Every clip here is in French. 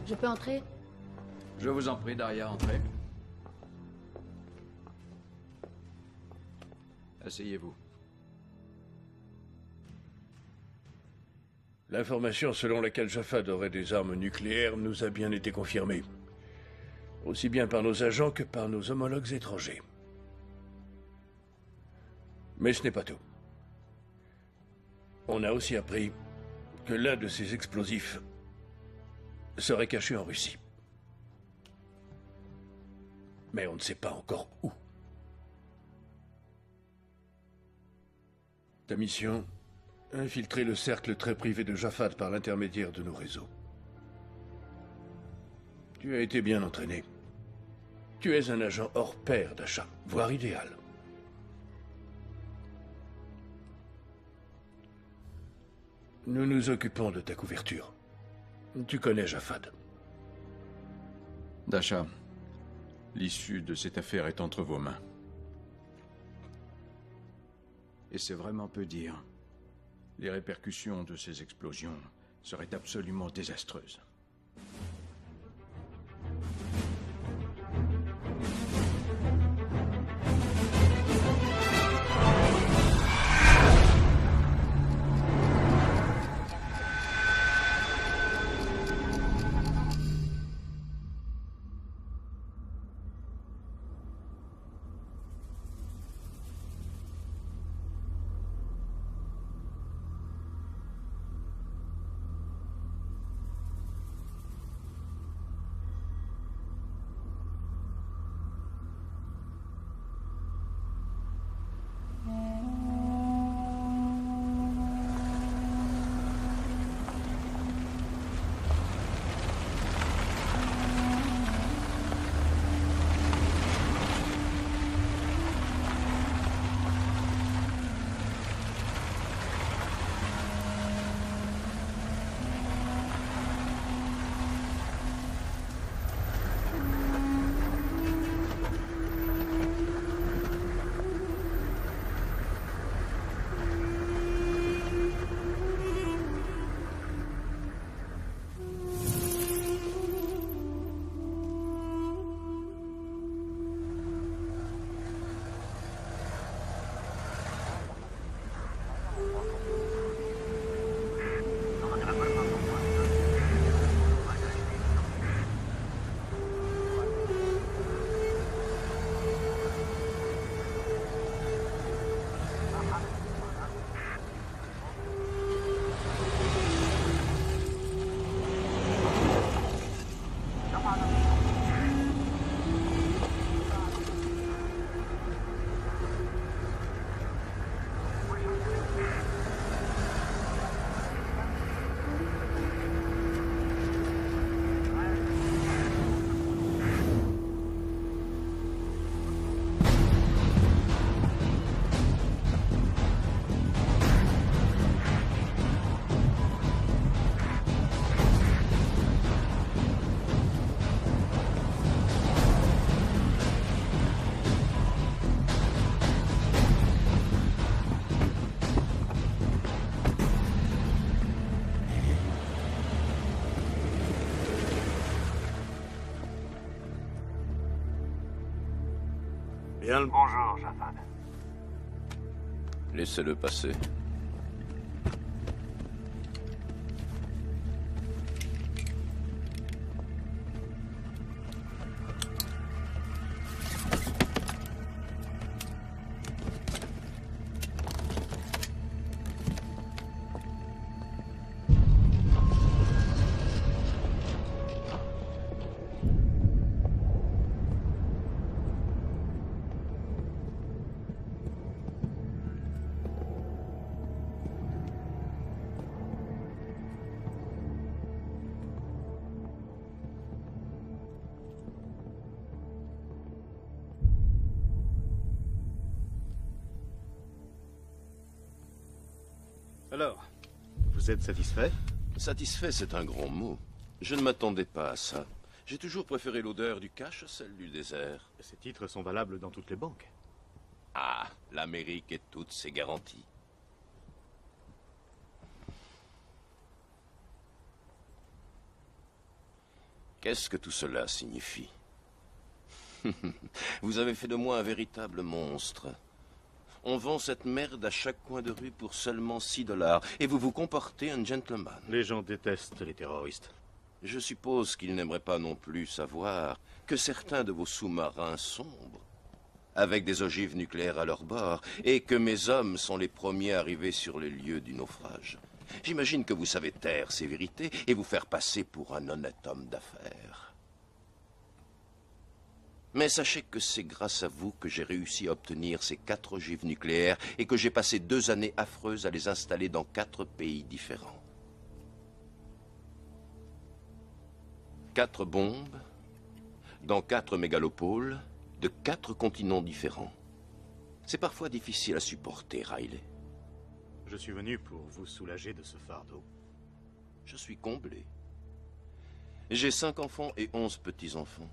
Je peux entrer? Je vous en prie, Daria, entrez. Asseyez-vous. L'information selon laquelle Jafad aurait des armes nucléaires nous a bien été confirmée. Aussi bien par nos agents que par nos homologues étrangers. Mais ce n'est pas tout. On a aussi appris que l'un de ces explosifs serait caché en Russie. Mais on ne sait pas encore où. Ta mission, infiltrer le cercle très privé de Jafad par l'intermédiaire de nos réseaux. Tu as été bien entraîné. Tu es un agent hors pair d'achat, voire idéal. Nous nous occupons de ta couverture. Tu connais Jafad. Dasha, l'issue de cette affaire est entre vos mains. Et c'est vraiment peu dire. Les répercussions de ces explosions seraient absolument désastreuses. Bien le bonjour, Jafad. Laissez-le passer. Alors, vous êtes satisfait? Satisfait, c'est un grand mot. Je ne m'attendais pas à ça. J'ai toujours préféré l'odeur du cash à celle du désert. Ces titres sont valables dans toutes les banques. Ah, l'Amérique et toutes ses garanties. Qu'est-ce que tout cela signifie? Vous avez fait de moi un véritable monstre. On vend cette merde à chaque coin de rue pour seulement $6, et vous vous comportez un gentleman. Les gens détestent les terroristes. Je suppose qu'ils n'aimeraient pas non plus savoir que certains de vos sous-marins sombrent, avec des ogives nucléaires à leur bord, et que mes hommes sont les premiers arrivés sur les lieux du naufrage. J'imagine que vous savez taire ces vérités et vous faire passer pour un honnête homme d'affaires. Mais sachez que c'est grâce à vous que j'ai réussi à obtenir ces 4 ogives nucléaires et que j'ai passé 2 années affreuses à les installer dans 4 pays différents. 4 bombes, dans 4 mégalopoles, de 4 continents différents. C'est parfois difficile à supporter, Riley. Je suis venu pour vous soulager de ce fardeau. Je suis comblé. J'ai 5 enfants et 11 petits-enfants.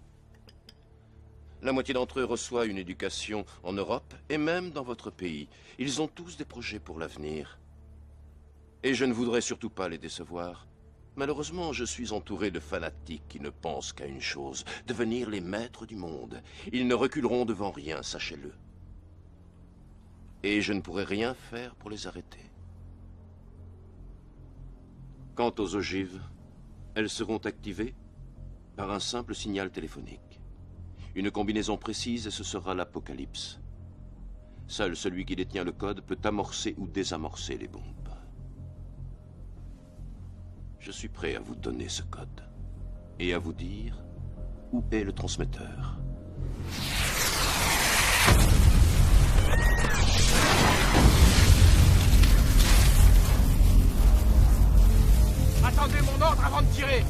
La moitié d'entre eux reçoit une éducation en Europe et même dans votre pays. Ils ont tous des projets pour l'avenir. Et je ne voudrais surtout pas les décevoir. Malheureusement, je suis entouré de fanatiques qui ne pensent qu'à une chose, devenir les maîtres du monde. Ils ne reculeront devant rien, sachez-le. Et je ne pourrai rien faire pour les arrêter. Quant aux ogives, elles seront activées par un simple signal téléphonique. Une combinaison précise et ce sera l'apocalypse. Seul celui qui détient le code peut amorcer ou désamorcer les bombes. Je suis prêt à vous donner ce code et à vous dire où est le transmetteur. Attendez mon ordre avant de tirer!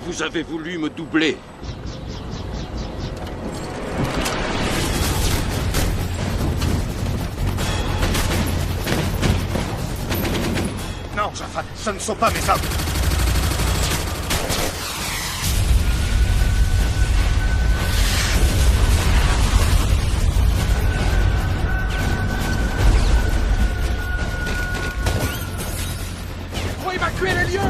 Vous avez voulu me doubler. Non, Jaffa, ce ne sont pas mes hommes. Faut évacuer les lieux!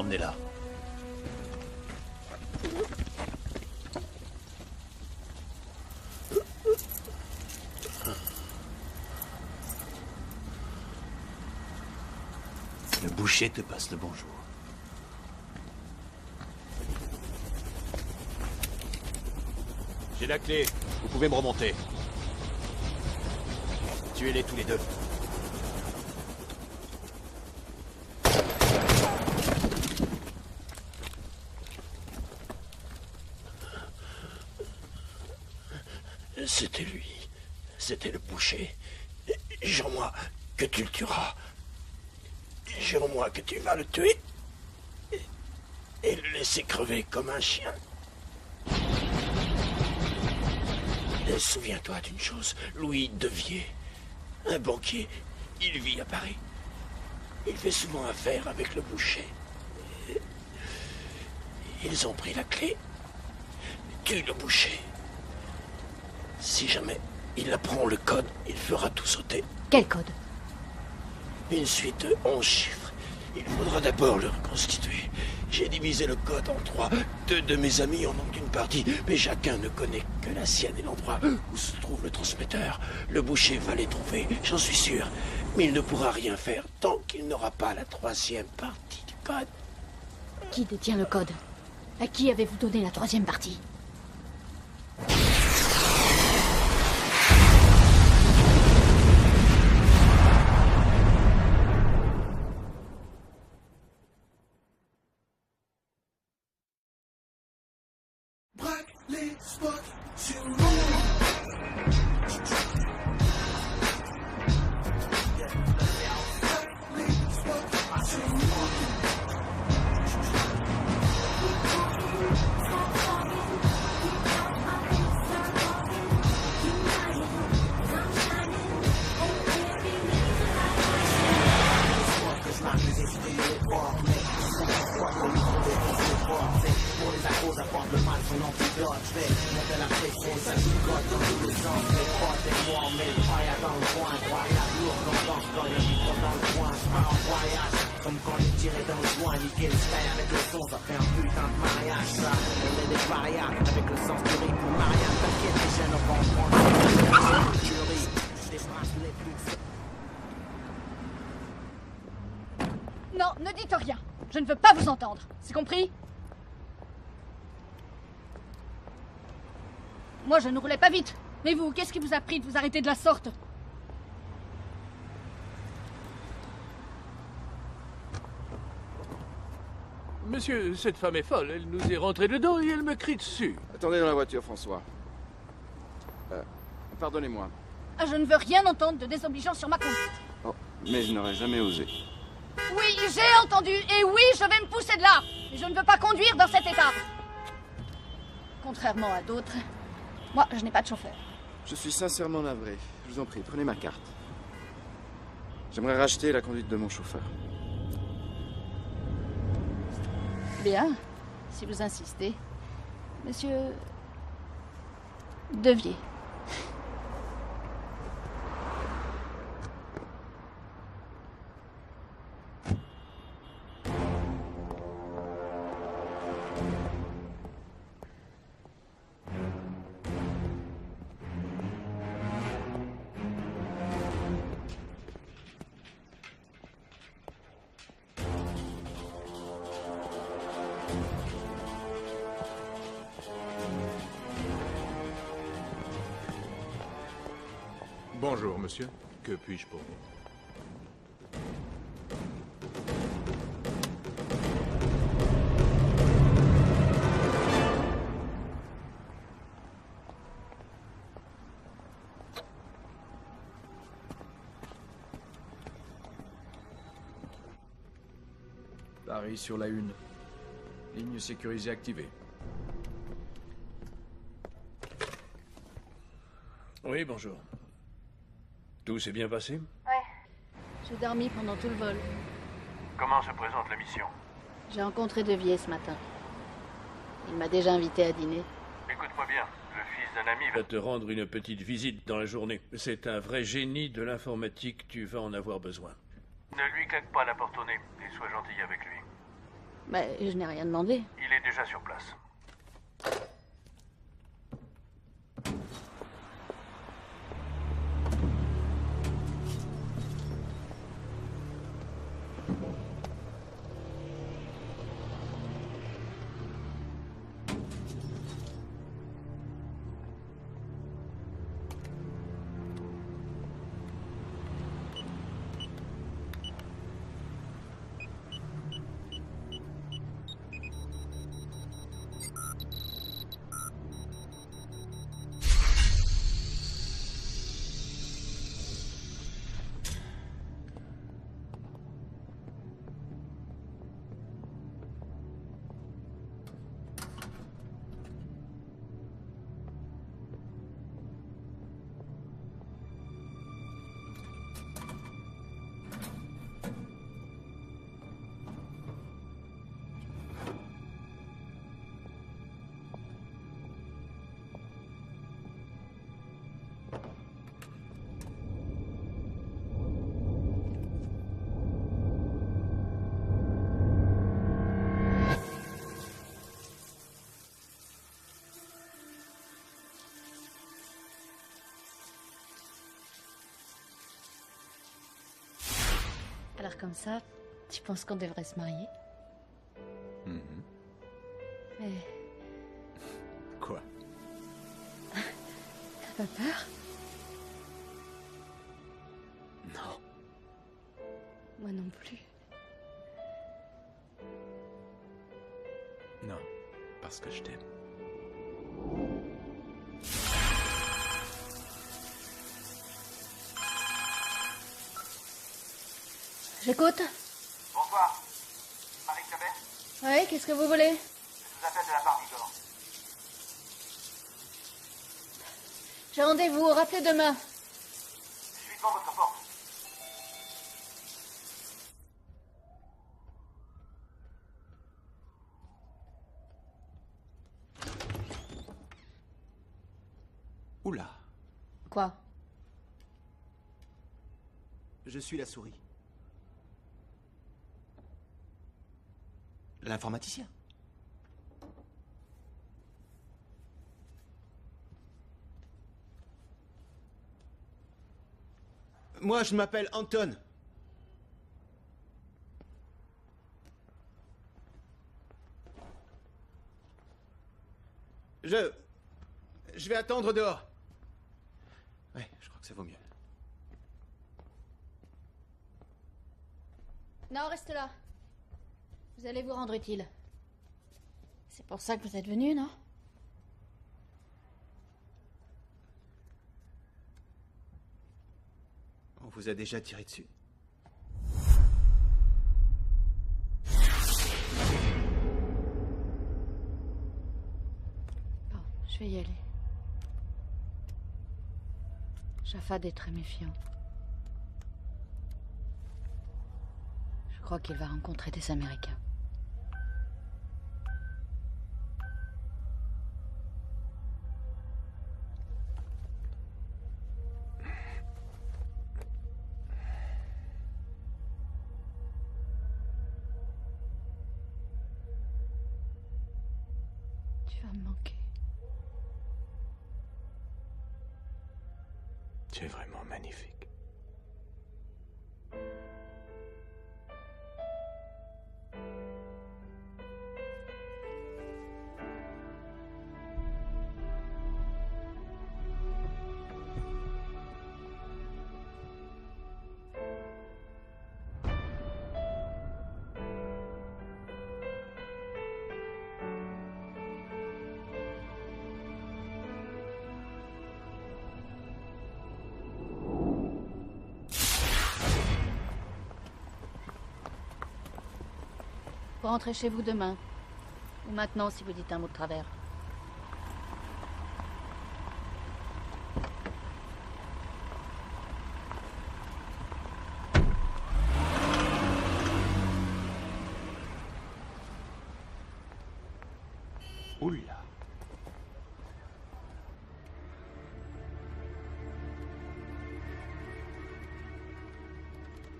Emmenez-la. Le boucher te passe le bonjour. J'ai la clé. Vous pouvez me remonter. Tuez-les tous les deux. C'était lui. C'était le boucher. Jure-moi que tu le tueras. Jure-moi que tu vas le tuer. Et le laisser crever comme un chien. Et souviens-toi d'une chose, Louis Devier, un banquier, il vit à Paris. Il fait souvent affaire avec le boucher. Ils ont pris la clé. Tue le boucher. Si jamais il apprend le code, il fera tout sauter. Quel code? Une suite de 11 chiffres. Il faudra d'abord le reconstituer. J'ai divisé le code en 3. 2 de mes amis en ont une partie, mais chacun ne connaît que la sienne et l'endroit où se trouve le transmetteur. Le boucher va les trouver, j'en suis sûr. Mais il ne pourra rien faire tant qu'il n'aura pas la 3e partie du code. Qui détient le code? À qui avez-vous donné la 3e partie? Non, ne dites rien. Je ne veux pas vous entendre. C'est compris? Moi, je ne roulais pas vite. Mais vous, qu'est-ce qui vous a pris de vous arrêter de la sorte? Monsieur, cette femme est folle. Elle nous est rentrée dedans et elle me crie dessus. Attendez dans la voiture, François. Pardonnez-moi. Ah, je ne veux rien entendre de désobligeant sur ma conduite. Oh, mais je n'aurais jamais osé. Oui, j'ai entendu. Et oui, je vais me pousser de là. Mais je ne veux pas conduire dans cet état. Contrairement à d'autres, moi, je n'ai pas de chauffeur. Je suis sincèrement navré. Je vous en prie, prenez ma carte. J'aimerais racheter la conduite de mon chauffeur. Bien, si vous insistez. Monsieur Devier. Bonjour, monsieur. Que puis-je pour vous? Paris sur la une. Ligne sécurisée activée. Oui, bonjour. Tout s'est bien passé? Ouais. J'ai dormi pendant tout le vol. Comment se présente la mission? J'ai rencontré Devier ce matin. Il m'a déjà invité à dîner. Écoute-moi bien, le fils d'un ami Va te rendre une petite visite dans la journée. C'est un vrai génie de l'informatique, tu vas en avoir besoin. Ne lui claque pas la porte au nez et sois gentil avec lui. Bah, je n'ai rien demandé. Il est déjà sur place. Alors comme ça, tu penses qu'on devrait se marier? Mais... Quoi? T'as pas peur? Non. Moi non plus. Non, parce que je t'aime. J'écoute. Bonsoir. Marie Clabet, Oui, qu'est-ce que vous voulez? je vous appelle de la part d'Igor. J'ai rendez-vous, rappelez demain. Je suis devant votre porte. Oula, Quoi? je suis la souris. L'informaticien. Moi, je m'appelle Anton. Je vais attendre dehors. Ouais, je crois que ça vaut mieux. Non, reste là. Vous allez vous rendre utile. C'est pour ça que vous êtes venu, non? On vous a déjà tiré dessus. Bon, je vais y aller. Jafad est très méfiant. Je crois qu'il va rencontrer des Américains. Tu vas me manquer. Tu es vraiment magnifique. Vous rentrez chez vous demain. Ou maintenant, si vous dites un mot de travers. Oula.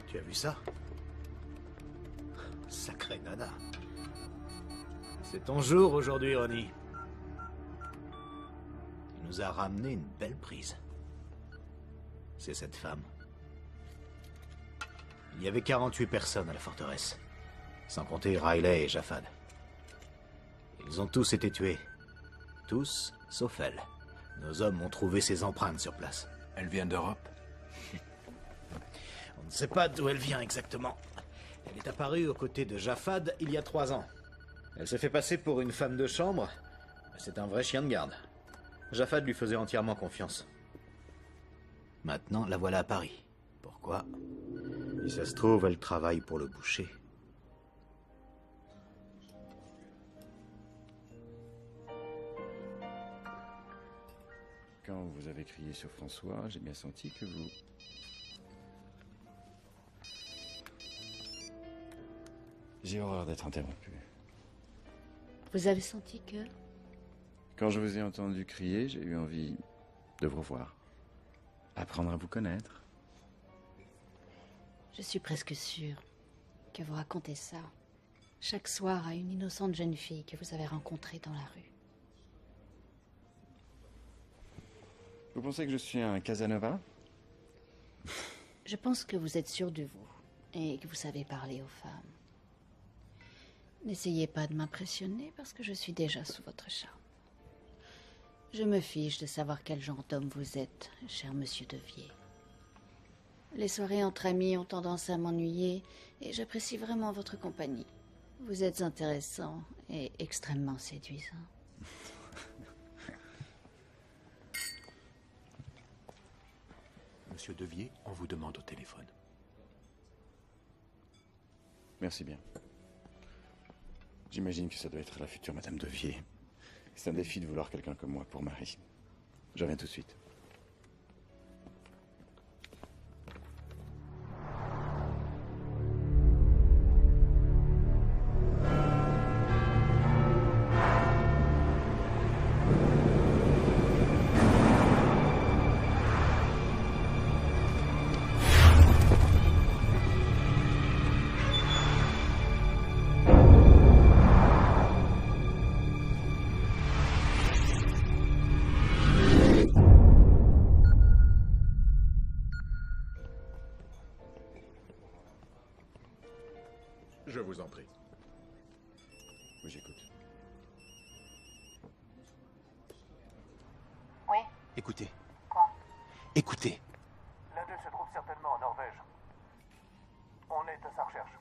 Tu as vu ça? Sacré nana. C'est ton jour aujourd'hui, Ronnie. Il nous a ramené une belle prise. C'est cette femme. Il y avait 48 personnes à la forteresse, sans compter Riley et Japhad. Ils ont tous été tués. Tous, sauf elle. Nos hommes ont trouvé ses empreintes sur place. Elle vient d'Europe? On ne sait pas d'où elle vient exactement. Elle est apparue aux côtés de Japhad il y a 3 ans. Elle s'est fait passer pour une femme de chambre. C'est un vrai chien de garde. Japhad lui faisait entièrement confiance. Maintenant, la voilà à Paris. Pourquoi? Si ça se trouve, elle travaille pour le boucher. Quand vous avez crié sur François, j'ai bien senti que vous... J'ai horreur d'être interrompu. Vous avez senti que... Quand je vous ai entendu crier, j'ai eu envie de vous revoir. Apprendre à vous connaître. Je suis presque sûre que vous racontez ça chaque soir à une innocente jeune fille que vous avez rencontrée dans la rue. Vous pensez que je suis un Casanova? Je pense que vous êtes sûr de vous et que vous savez parler aux femmes. N'essayez pas de m'impressionner parce que je suis déjà sous votre charme. Je me fiche de savoir quel genre d'homme vous êtes, cher monsieur Devier. Les soirées entre amis ont tendance à m'ennuyer et j'apprécie vraiment votre compagnie. Vous êtes intéressant et extrêmement séduisant. Monsieur Devier, on vous demande au téléphone. Merci bien. J'imagine que ça doit être la future Madame Devier. C'est un défi de vouloir quelqu'un comme moi pour mari. Je reviens tout de suite. Je vous en prie. Oui, j'écoute. Oui. Écoutez. Quoi? Écoutez. L'un d'eux se trouve certainement en Norvège. On est à sa recherche.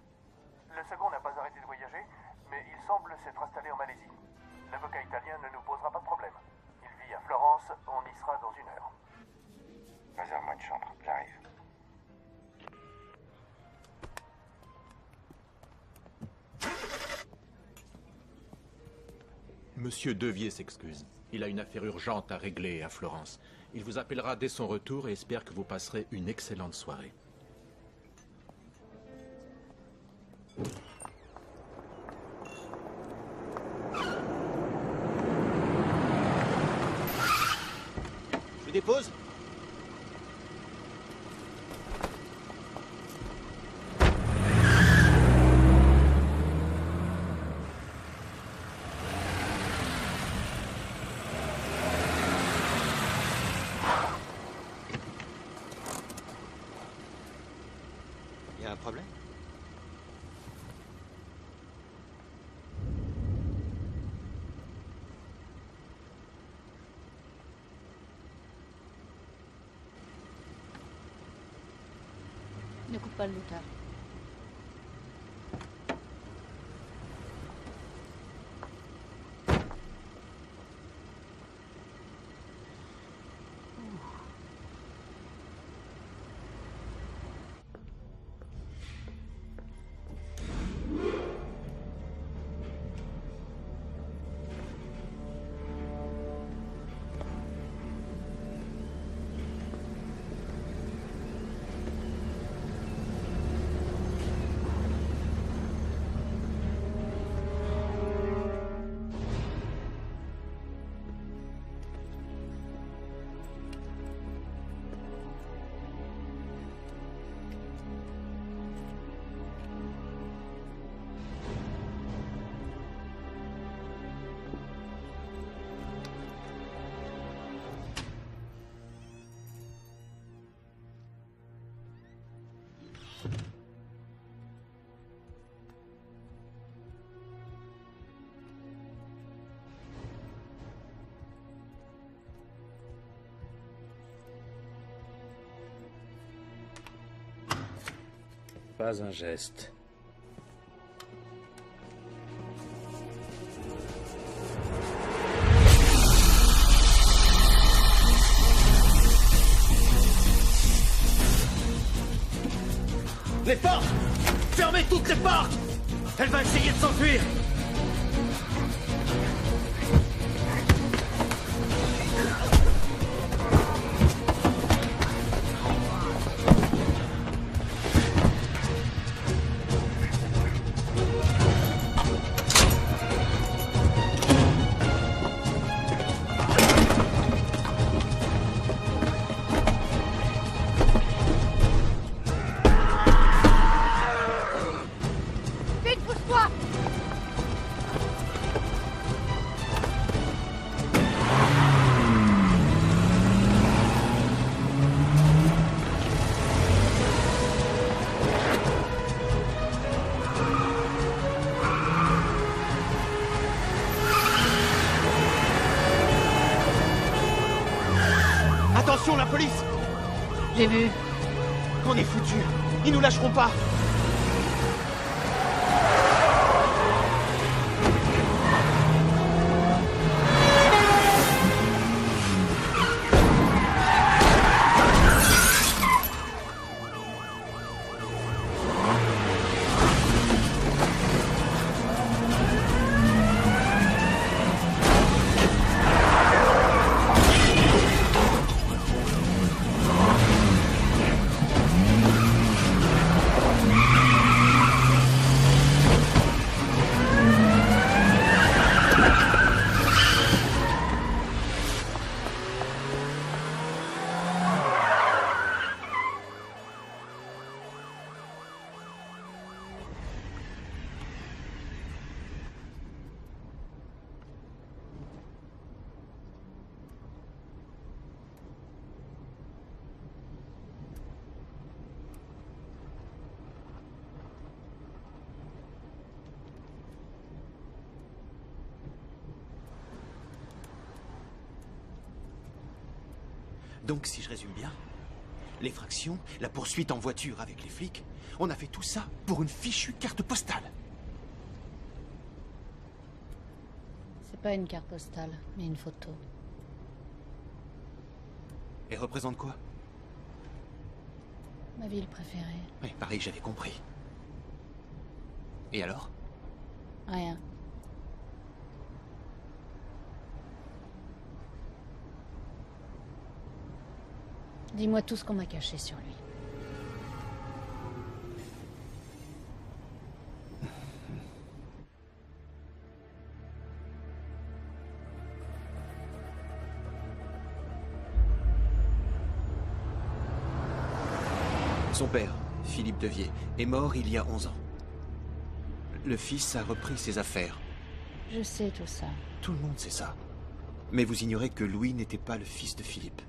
Le second n'a pas arrêté de voyager, mais il semble s'être installé en Malaisie. L'avocat italien ne nous posera pas de problème. Il vit à Florence, on y sera dans 1 heure. Réserve-moi une chambre, j'arrive. Monsieur Devier s'excuse. Il a une affaire urgente à régler à Florence. Il vous appellera dès son retour et espère que vous passerez une excellente soirée. Je vous dépose? Il y a un problème? Ne coupe pas le moteur. Pas un geste. Les portes! Fermez toutes les portes! Elle va essayer de s'enfuir! Vite, pousse-toi! Attention, la police! J'ai vu. On est foutus! Ils nous lâcheront pas! Donc, si je résume bien, l'effraction, la poursuite en voiture avec les flics, on a fait tout ça pour une fichue carte postale. C'est pas une carte postale, mais une photo. Elle représente quoi? Ma ville préférée. Oui, pareil, j'avais compris. Et alors? Rien. Dis-moi tout ce qu'on m'a caché sur lui. Son père, Philippe Devier, est mort il y a 11 ans. Le fils a repris ses affaires. Je sais tout ça. Tout le monde sait ça. Mais vous ignorez que Louis n'était pas le fils de Philippe.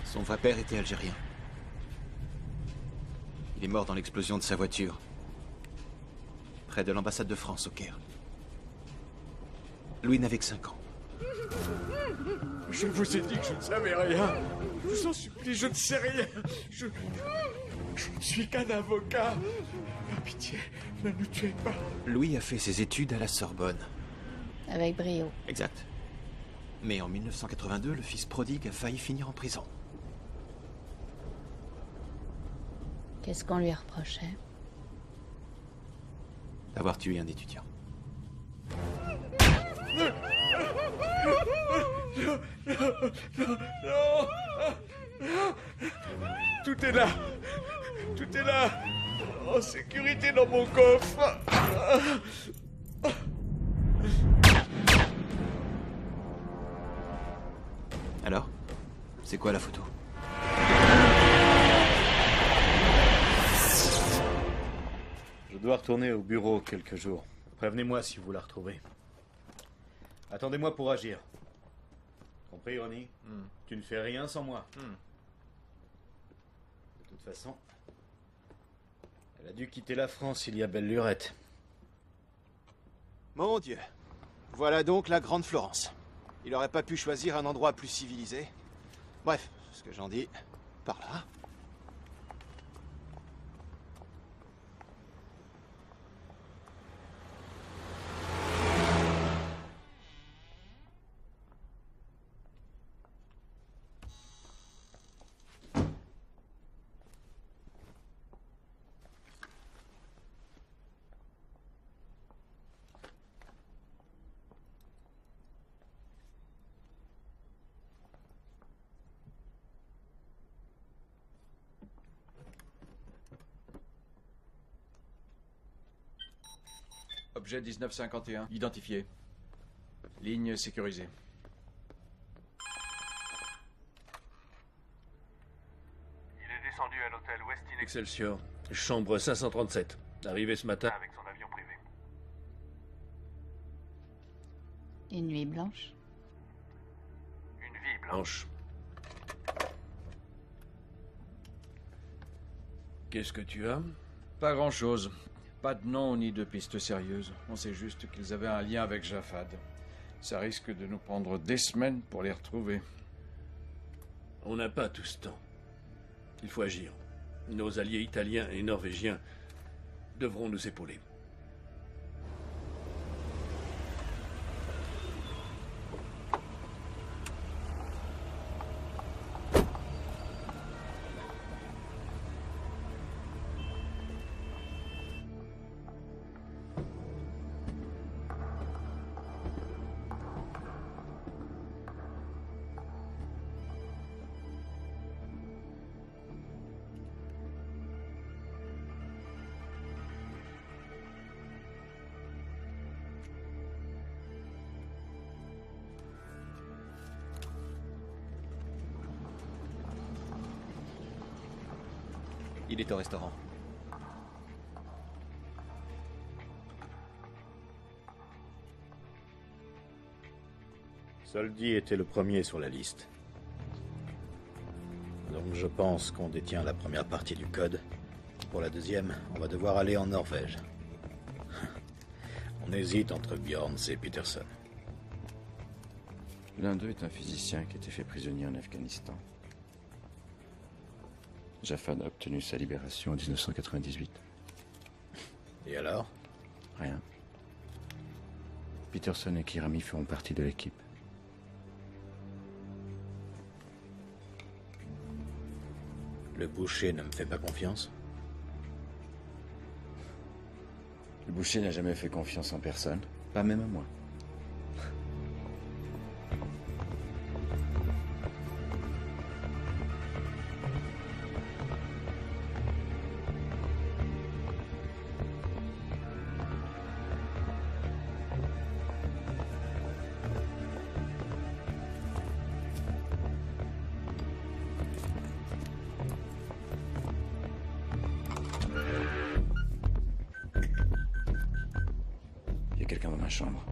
Son vrai père était algérien. Il est mort dans l'explosion de sa voiture, près de l'ambassade de France au Caire. Louis n'avait que 5 ans. Je vous ai dit que je ne savais rien. Je vous en supplie, je ne sais rien. Je ne suis qu'un avocat. Par pitié, ne nous tuez pas. Louis a fait ses études à la Sorbonne. Avec brio. Exact. Mais en 1982, le fils prodigue a failli finir en prison. Qu'est-ce qu'on lui reprochait? D'avoir tué un étudiant. Non. Tout est là. Tout est là. En sécurité dans mon coffre. Alors? C'est quoi la photo? Je dois retourner au bureau quelques jours. Prévenez-moi si vous la retrouvez. Attendez-moi pour agir. Compris, Ronnie? Tu ne fais rien sans moi. De toute façon, Elle a dû quitter la France il y a belle lurette. Mon Dieu. Voilà donc la Grande Florence. Il aurait pas pu choisir un endroit plus civilisé. Bref, ce que j'en dis, par là. Objet 1951, identifié. Ligne sécurisée. Il est descendu à l'hôtel Westin Excelsior, chambre 537. Arrivé ce matin avec son avion privé. Une nuit blanche. Une vie blanche. Qu'est-ce que tu as? Pas grand-chose. Pas de nom ni de piste sérieuse. On sait juste qu'ils avaient un lien avec Jafad. Ça risque de nous prendre des semaines pour les retrouver. On n'a pas tout ce temps. Il faut agir. Nos alliés italiens et norvégiens devront nous épauler. Il est au restaurant. Soldi était le premier sur la liste. Donc je pense qu'on détient la première partie du code. Pour la deuxième, on va devoir aller en Norvège. On hésite entre Bjorns et Peterson. L'un d'eux est un physicien qui a été fait prisonnier en Afghanistan. Jafad a obtenu sa libération en 1998. Et alors? Rien. Peterson et Kirami feront partie de l'équipe. Le boucher ne me fait pas confiance? Le boucher n'a jamais fait confiance en personne, pas même à moi. Il y a quelqu'un dans ma chambre.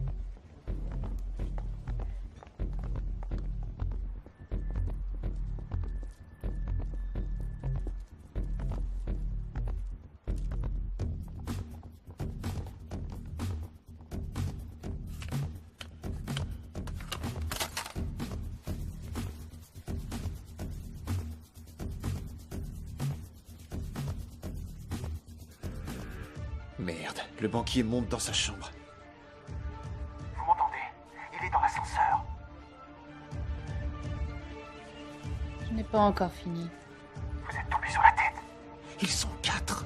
Merde, le banquier monte dans sa chambre. Vous m'entendez? Il est dans l'ascenseur. Je n'ai pas encore fini. Vous êtes tombé sur la tête. Ils sont 4.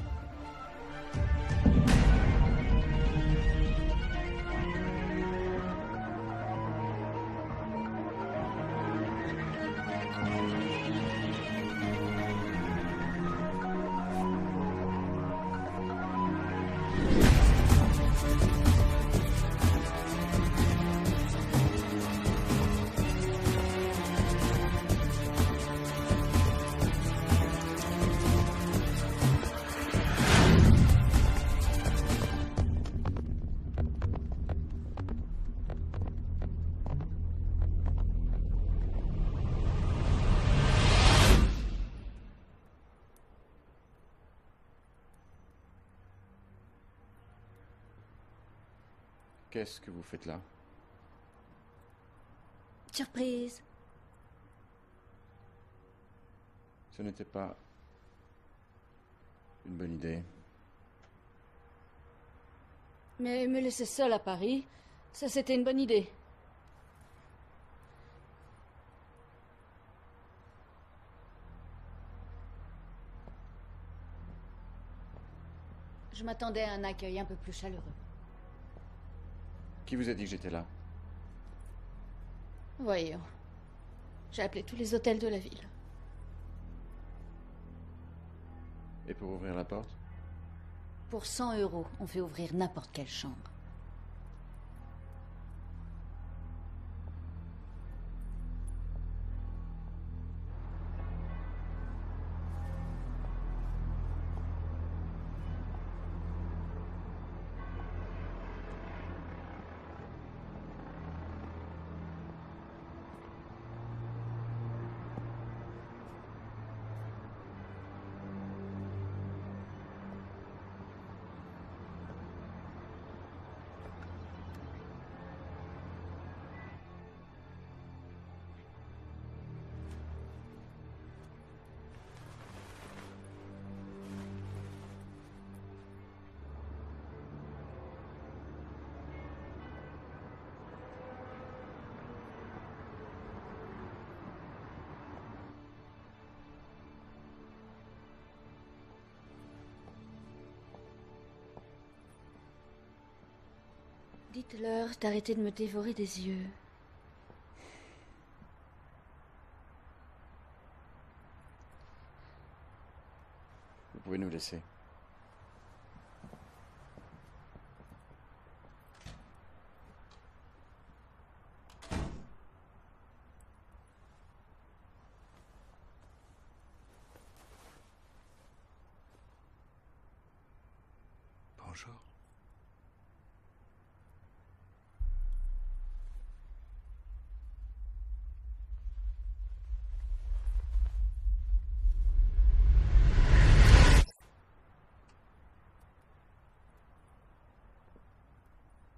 Qu'est-ce que vous faites là? Surprise. Ce n'était pas une bonne idée. Mais me laisser seule à Paris, ça c'était une bonne idée. Je m'attendais à un accueil un peu plus chaleureux. Qui vous a dit que j'étais là? Voyons. J'ai appelé tous les hôtels de la ville. Et pour ouvrir la porte? Pour 100 €, on fait ouvrir n'importe quelle chambre. Dites-leur d'arrêter de me dévorer des yeux. Vous pouvez nous laisser. Bonjour.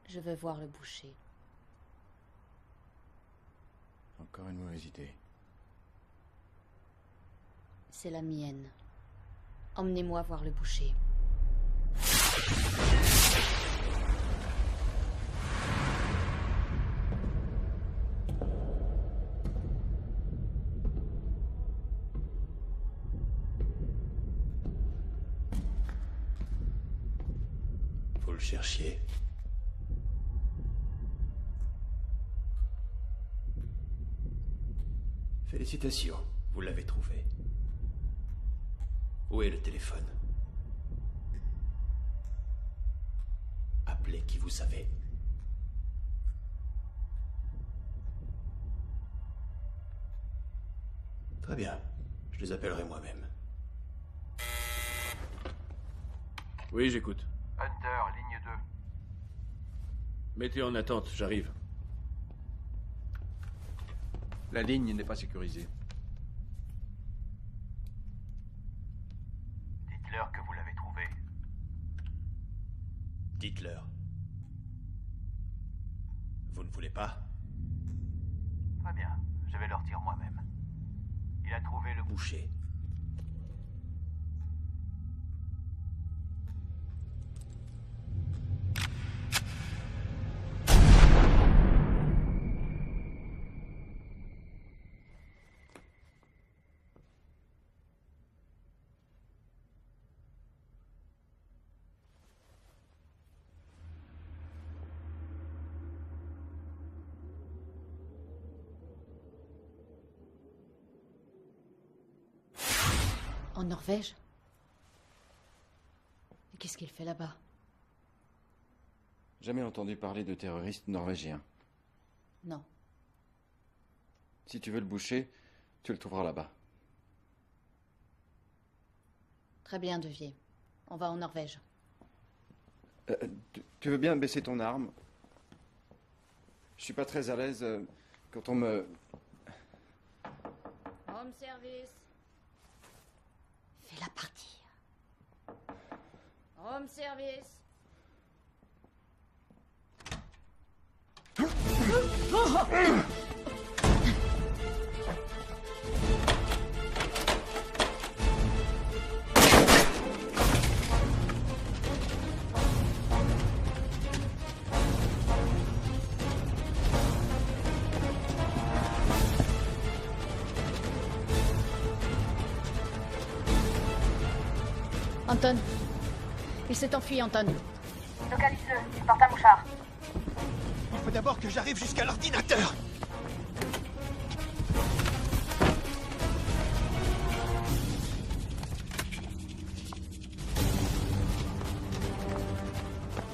Je veux voir le boucher. Encore une mauvaise idée. C'est la mienne. Emmenez-moi voir le boucher. Vous le cherchiez. Félicitations, vous l'avez trouvé. Où est le téléphone? Appelez qui vous savez. Très bien, je les appellerai moi-même. Oui, j'écoute. Hunter, ligne 2. Mettez en attente, j'arrive. La ligne n'est pas sécurisée. Dites-leur que vous l'avez trouvé. Dites-leur. Vous ne voulez pas? Très bien, je vais leur dire moi-même. Il a trouvé le boucher. En Norvège? Et qu'est-ce qu'il fait là-bas? Jamais entendu parler de terroristes norvégiens. Non. Si tu veux le boucher, tu le trouveras là-bas. Très bien, Devier. On va en Norvège. Tu veux bien baisser ton arme? Je suis pas très à l'aise quand on me... Home service. Fais-la partir. Home service. Anton. Il s'est enfui, Anton. Localise-le, il porte un mouchard. Il faut d'abord que j'arrive jusqu'à l'ordinateur.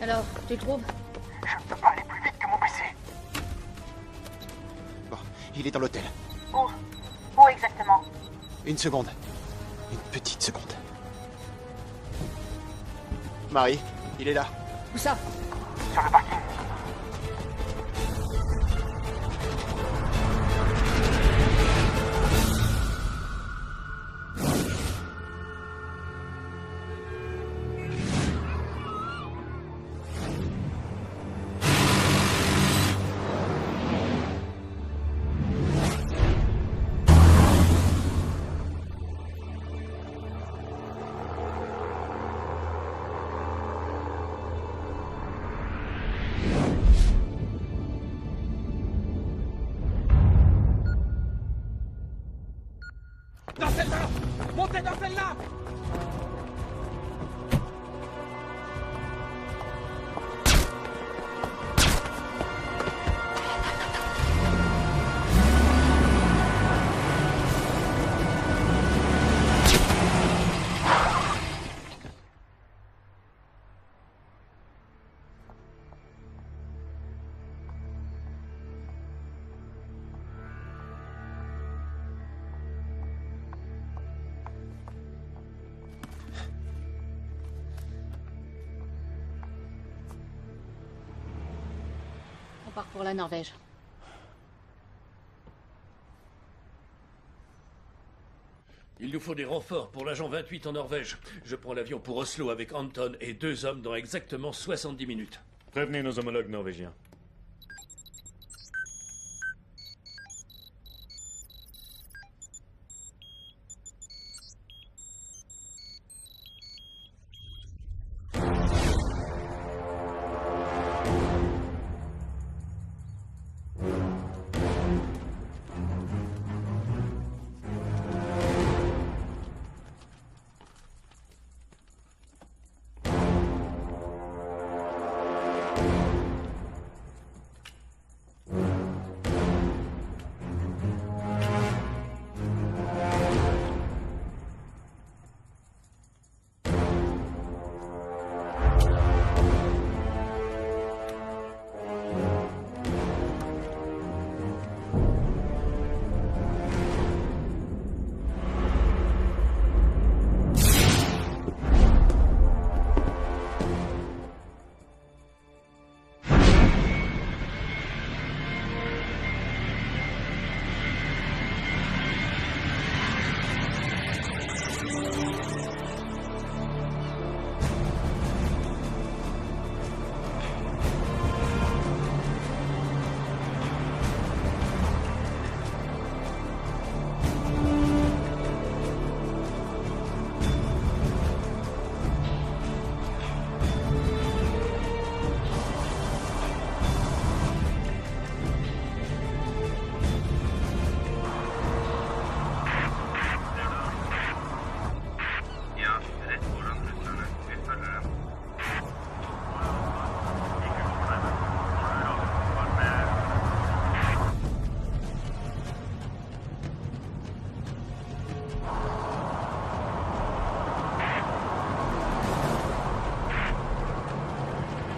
Alors, tu le trouves? Je ne peux pas aller plus vite que mon PC. Bon, il est dans l'hôtel. Où? Où exactement? Une seconde. Une petite seconde. Marie, il est là. Où ça? Sur le parking. Dans celle-là! Montez dans celle-là! On part pour la Norvège. Il nous faut des renforts pour l'agent 28 en Norvège. Je prends l'avion pour Oslo avec Anton et 2 hommes dans exactement 70 minutes. Prévenez nos homologues norvégiens.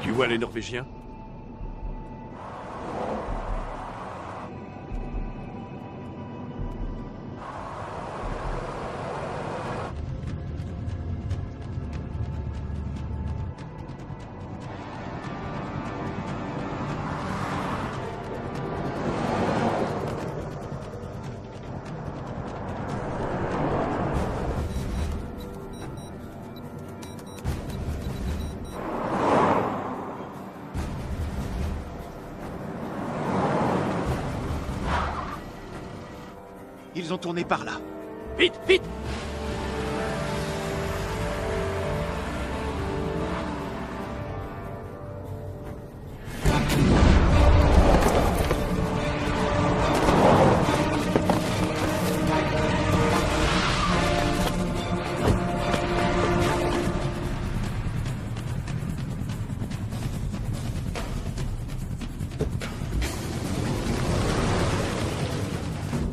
Tu vois les Norvégiens? Ils ont tourné par là. Vite, vite!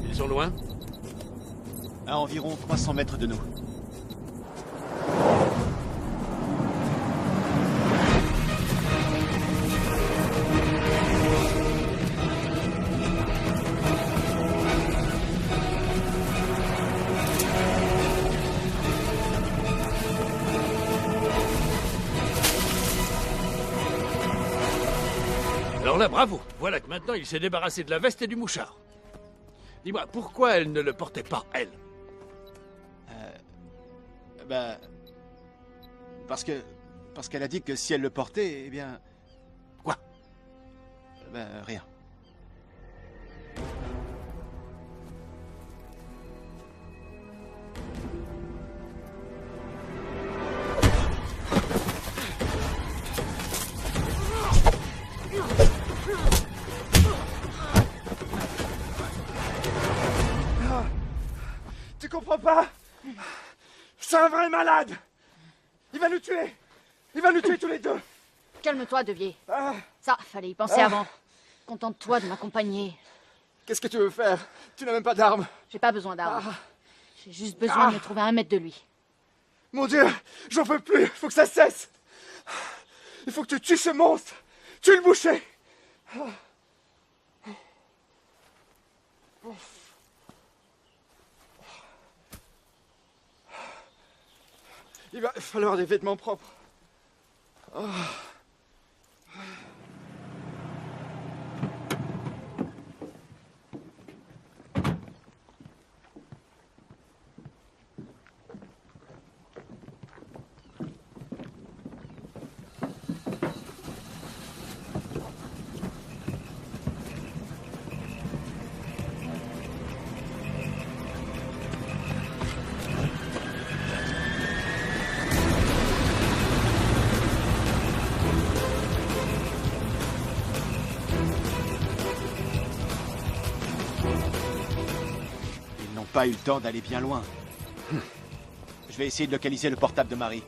Ils sont loin? À environ 300 mètres de nous. Alors là, bravo. Voilà que maintenant il s'est débarrassé de la veste et du mouchard. Dis-moi, pourquoi elle ne le portait pas, elle? Bah... Parce qu'elle a dit que si elle le portait, eh bien... Quoi? Ben, rien. Tu comprends pas? C'est un vrai malade! Il va nous tuer! Il va nous tuer tous les deux! Calme-toi, Devier. Ça, fallait y penser avant. Contente-toi de m'accompagner. Qu'est-ce que tu veux faire? Tu n'as même pas d'armes. J'ai pas besoin d'armes. J'ai juste besoin de me trouver à 1 mètre de lui. Mon Dieu! J'en peux plus! Faut que ça cesse! Il faut que tu tues ce monstre! Tue le boucher! Il va falloir des vêtements propres. Oh. Pas eu le temps d'aller bien loin. Je vais essayer de localiser le portable de Marie.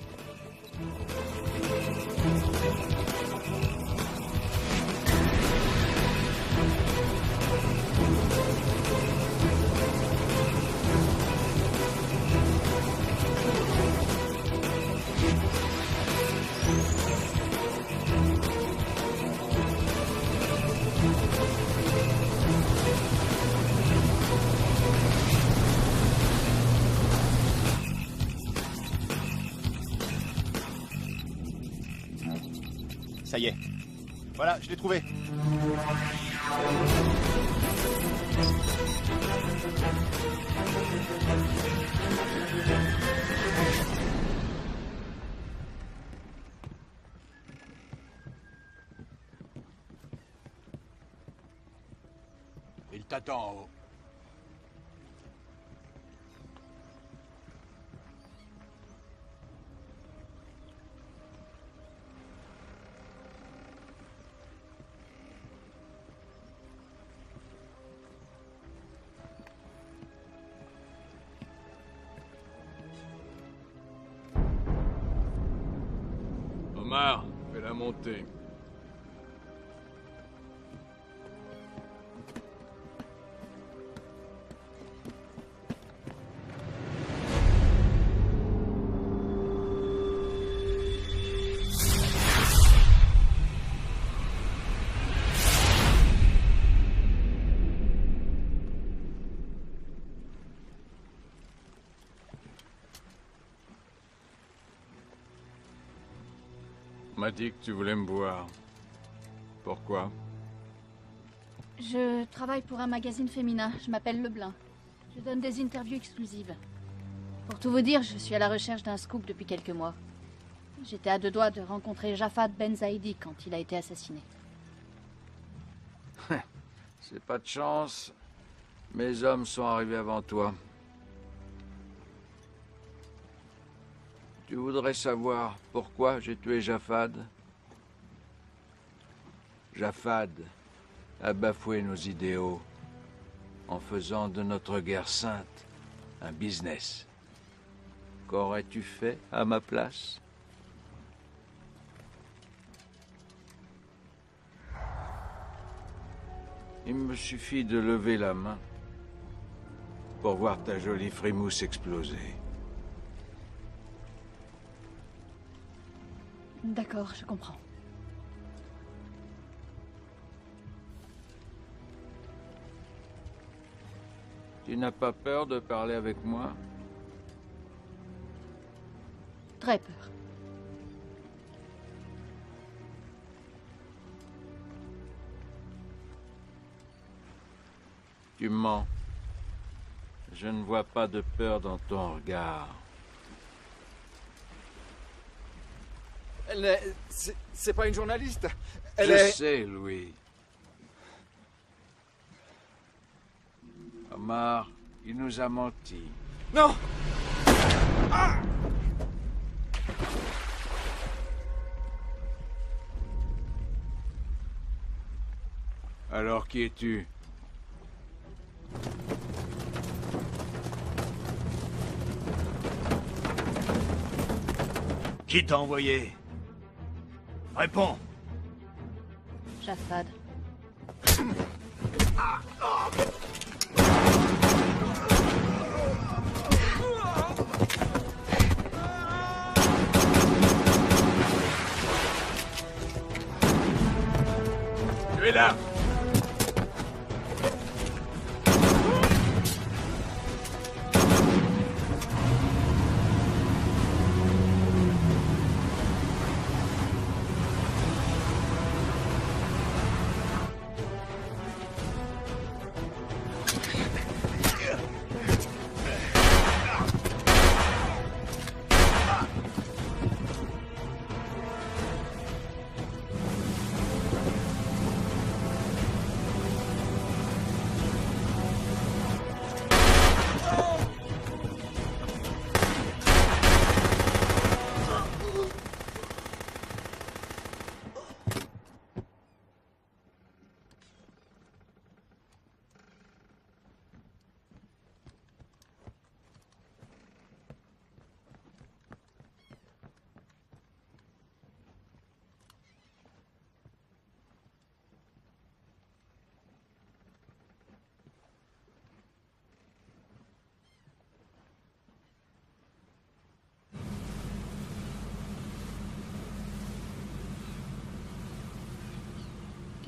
Ça y est. Voilà, je l'ai trouvé. Il t'attend en haut. Omar, fais-la monter. M'a dit que tu voulais me voir. Pourquoi? Je travaille pour un magazine féminin. Je m'appelle Leblin. Je donne des interviews exclusives. Pour tout vous dire, je suis à la recherche d'un scoop depuis quelques mois. J'étais à 2 doigts de rencontrer Jafad Ben Zaidi quand il a été assassiné. C'est pas de chance. Mes hommes sont arrivés avant toi. Tu voudrais savoir pourquoi j'ai tué Jafad? Jafad a bafoué nos idéaux en faisant de notre guerre sainte un business. Qu'aurais-tu fait à ma place? Il me suffit de lever la main pour voir ta jolie frimousse exploser. D'accord, je comprends. Tu n'as pas peur de parler avec moi? Très peur. Tu mens. Je ne vois pas de peur dans ton regard. C'est pas une journaliste. Je sais, Louis. Omar, il nous a menti. Non! Ah! Alors qui es-tu? Qui t'a envoyé? Réponds. Jafad. Tu es là.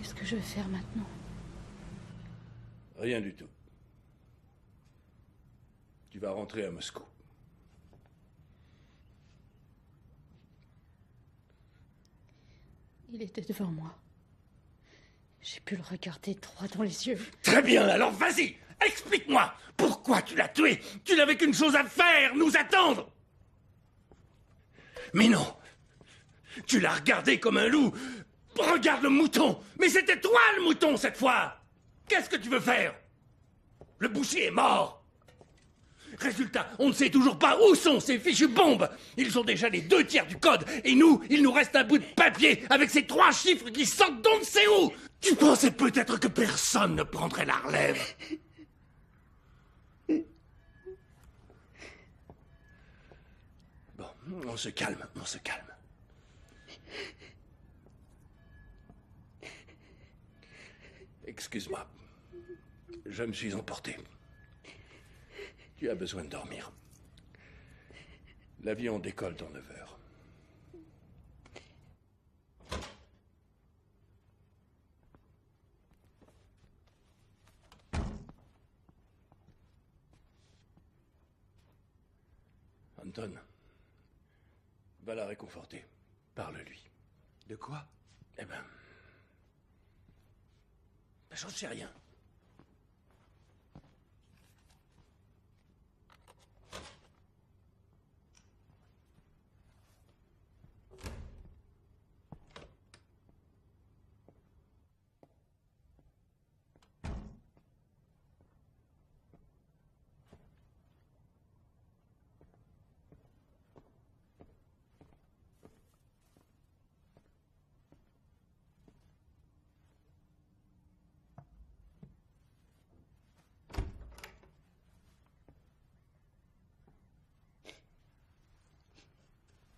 Qu'est-ce que je vais faire maintenant? Rien du tout. Tu vas rentrer à Moscou. Il était devant moi. J'ai pu le regarder droit dans les yeux. Très bien, alors vas-y, explique-moi. Pourquoi tu l'as tué? Tu n'avais qu'une chose à faire, nous attendre. Mais non. Tu l'as regardé comme un loup. Regarde le mouton. Mais c'était toi le mouton cette fois. Qu'est-ce que tu veux faire? Le boucher est mort. Résultat, on ne sait toujours pas où sont ces fichues bombes. Ils ont déjà les 2/3 du code. Et nous, il nous reste un bout de papier avec ces 3 chiffres qui sortent d'on ne sait où. Tu pensais peut-être que personne ne prendrait la relève. Bon, on se calme, on se calme. Excuse-moi. Je me suis emporté. Tu as besoin de dormir. L'avion décolle dans 9 heures. Anton, va la réconforter. Parle-lui. De quoi? Eh ben, j'en sais rien.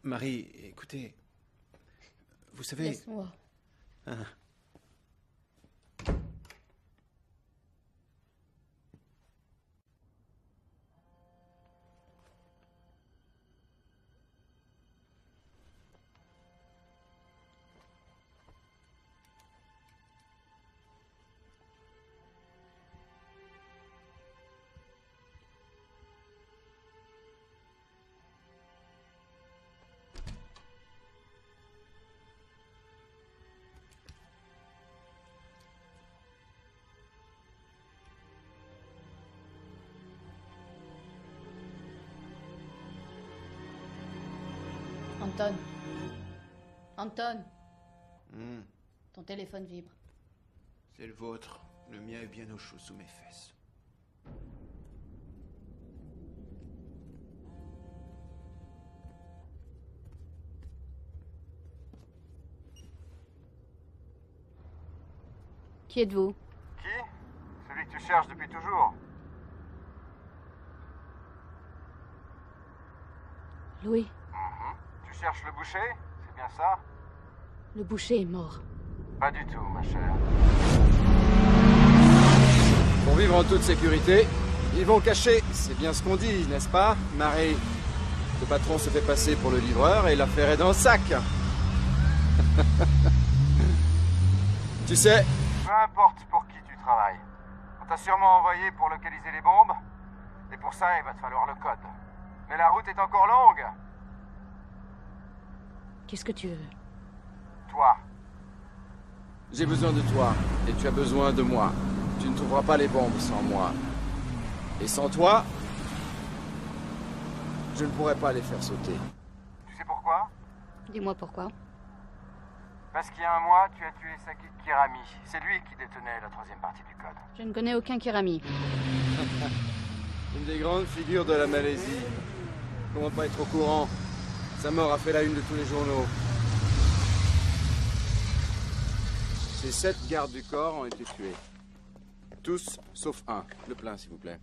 Marie, écoutez... Vous savez... Laisse-moi. Hein. Anton. Anton, Hmm, ton téléphone vibre. c'est le vôtre. Le mien est bien au chaud sous mes fesses. Qui êtes-vous? Qui? Celui que tu cherches depuis toujours. Louis, Tu cherches le boucher? C'est bien ça? le boucher est mort. Pas du tout, ma chère. Pour vivre en toute sécurité, ils vont cacher. C'est bien ce qu'on dit, n'est-ce pas, Marie? Le patron se fait passer pour le livreur et l'affaire est dans le sac. Tu sais, Peu importe pour qui tu travailles. On t'a sûrement envoyé pour localiser les bombes. Et pour ça, il va te falloir le code. Mais la route est encore longue. Qu'est-ce que tu veux? Toi. j'ai besoin de toi et tu as besoin de moi. Tu ne trouveras pas les bombes sans moi. Et sans toi, je ne pourrais pas les faire sauter. Tu sais pourquoi? Dis-moi pourquoi. Parce qu'il y a un mois, tu as tué Saki Kirami. C'est lui qui détenait la troisième partie du code. Je ne connais aucun Kirami. Une des grandes figures de la Malaisie. Comment pas être au courant? Sa mort a fait la une de tous les journaux. Ces 7 gardes du corps ont été tués. Tous, sauf un. Le plein, s'il vous plaît.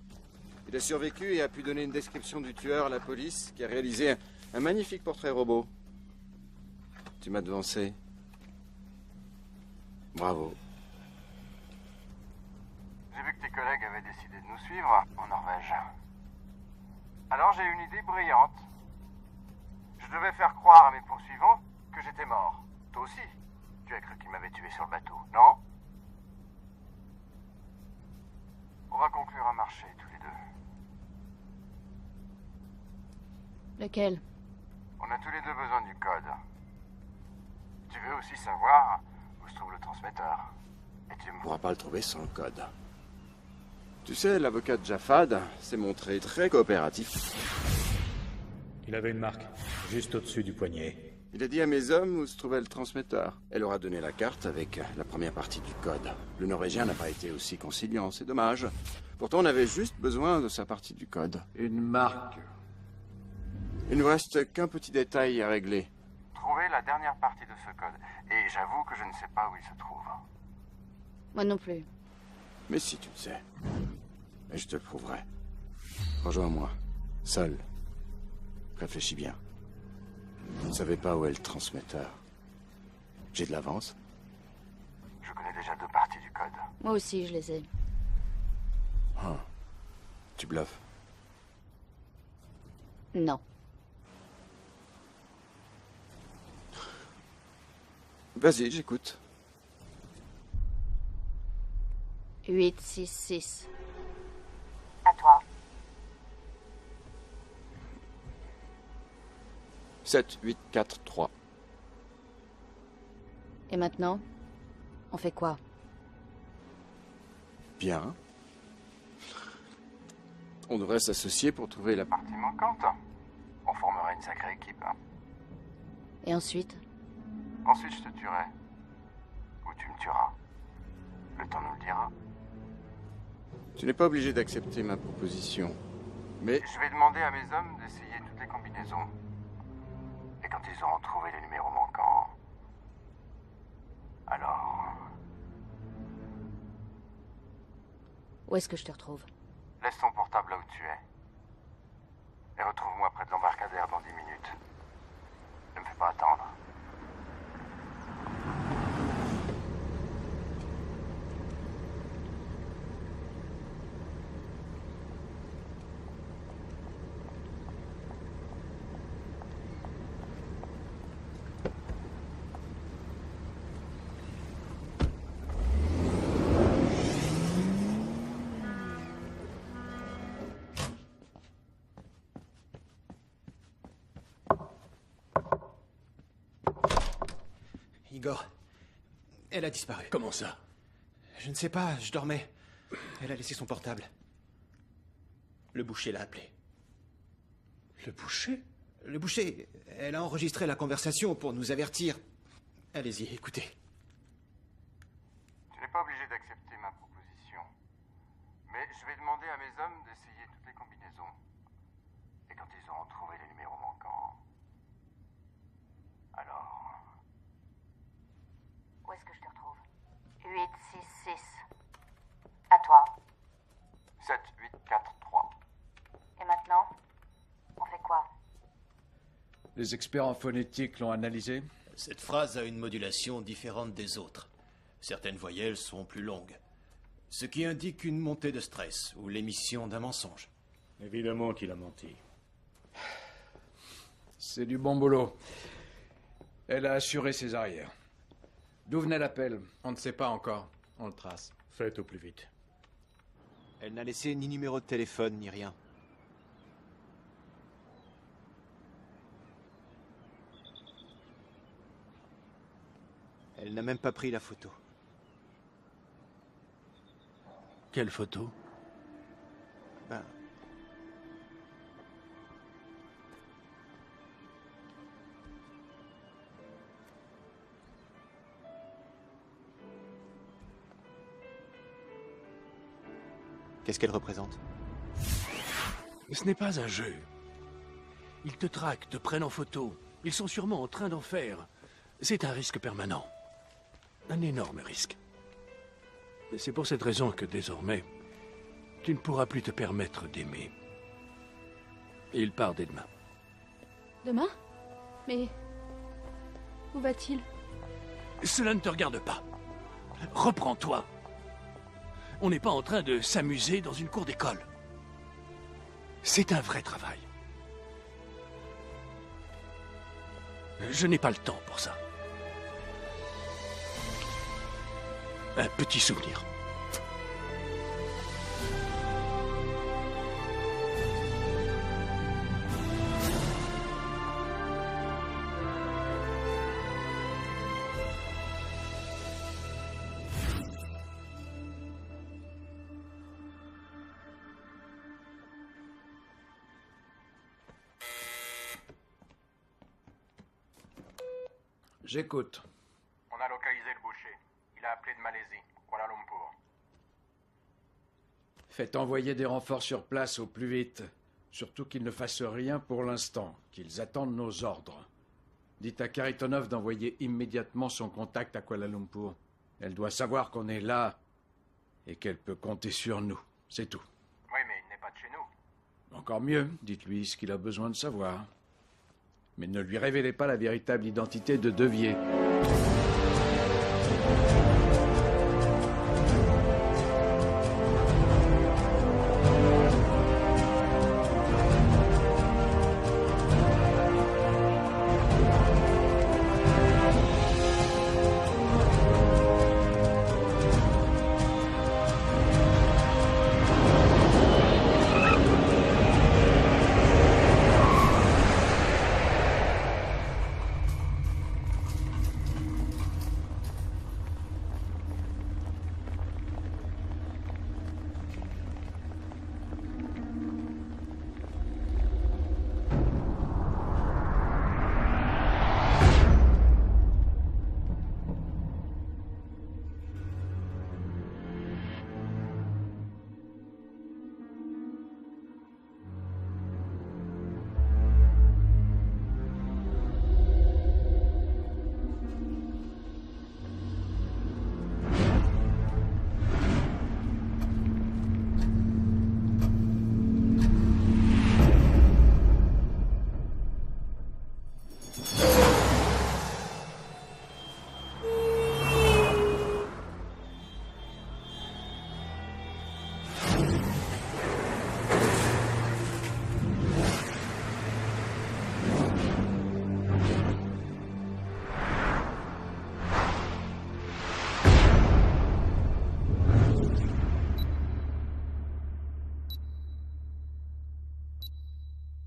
Il a survécu et a pu donner une description du tueur à la police, qui a réalisé un magnifique portrait robot. Tu m'as devancé. Bravo. J'ai vu que tes collègues avaient décidé de nous suivre en Norvège. Alors j'ai une idée brillante. Je devais faire croire à mes poursuivants que j'étais mort. Toi aussi, tu as cru qu'ils m'avaient tué sur le bateau, non? On va conclure un marché tous les deux. Lequel? On a tous les deux besoin du code. Tu veux aussi savoir où se trouve le transmetteur. Et tu On ne pourra pas le trouver sans le code. Tu sais, l'avocat de Jafad s'est montré très coopératif. Il avait une marque, juste au-dessus du poignet. Il a dit à mes hommes où se trouvait le transmetteur. Elle leur a donné la carte avec la première partie du code. Le Norvégien n'a pas été aussi conciliant, c'est dommage. Pourtant, on avait juste besoin de sa partie du code. Une marque. Il ne nous reste qu'un petit détail à régler. trouver la dernière partie de ce code. Et j'avoue que je ne sais pas où il se trouve. Moi non plus. Mais si tu le sais. Et je te le prouverai. Rejoins-moi. Seul. Réfléchis bien. Vous ne savez pas où est le transmetteur. J'ai de l'avance. Je connais déjà 2 parties du code. Moi aussi, je les ai. Ah. Tu bluffes. Non. Vas-y, j'écoute. 866. À toi. 7, 8, 4, 3. Et maintenant, on fait quoi? Bien. On devrait s'associer pour trouver la Partie manquante. On formera une sacrée équipe. Hein. Et ensuite? Ensuite, je te tuerai. Ou tu me tueras. Le temps nous le dira. Tu n'es pas obligé d'accepter ma proposition. Mais Je vais demander à mes hommes d'essayer toutes les combinaisons. Et quand ils auront trouvé les numéros manquants... Alors... Où est-ce que je te retrouve? Laisse ton portable là où tu es. Et retrouve-moi près de l'embarcadère dans 10 minutes. Igor. Elle a disparu. Comment ça? Je ne sais pas, je dormais. Elle a laissé son portable. Le boucher l'a appelé. Le boucher? Le boucher, elle a enregistré la conversation pour nous avertir. Allez-y, écoutez. Tu n'es pas obligé d'accepter ma proposition. Mais je vais demander à mes hommes d'essayer toutes les combinaisons. Et quand ils auront trouvé les numéros manquants... Alors... Où est-ce que je te retrouve? 866. À toi. 7, 8, 4, 3. Et maintenant? On fait quoi? Les experts en phonétique l'ont analysé? Cette phrase a une modulation différente des autres. Certaines voyelles sont plus longues. Ce qui indique une montée de stress ou l'émission d'un mensonge. Évidemment qu'il a menti. C'est du bon boulot. Elle a assuré ses arrières. D'où venait l'appel? On ne sait pas encore. On le trace. Faites au plus vite. Elle n'a laissé ni numéro de téléphone, ni rien. Elle n'a même pas pris la photo. Quelle photo? Ben... Qu'est-ce qu'elle représente? Ce n'est pas un jeu. Ils te traquent, te prennent en photo. Ils sont sûrement en train d'en faire. C'est un risque permanent. Un énorme risque. C'est pour cette raison que désormais, tu ne pourras plus te permettre d'aimer. Et il part dès demain. Demain? Mais... où va-t-il? Cela ne te regarde pas. Reprends-toi. On n'est pas en train de s'amuser dans une cour d'école. C'est un vrai travail. Je n'ai pas le temps pour ça. Un petit souvenir. J'écoute. On a localisé le boucher. Il a appelé de Malaisie, Kuala Lumpur. Faites envoyer des renforts sur place au plus vite. Surtout qu'ils ne fassent rien pour l'instant, qu'ils attendent nos ordres. Dites à Kharitonov d'envoyer immédiatement son contact à Kuala Lumpur. Elle doit savoir qu'on est là et qu'elle peut compter sur nous. C'est tout. Oui, mais il n'est pas de chez nous. Encore mieux, dites-lui ce qu'il a besoin de savoir. Mais ne lui révélez pas la véritable identité de Devier.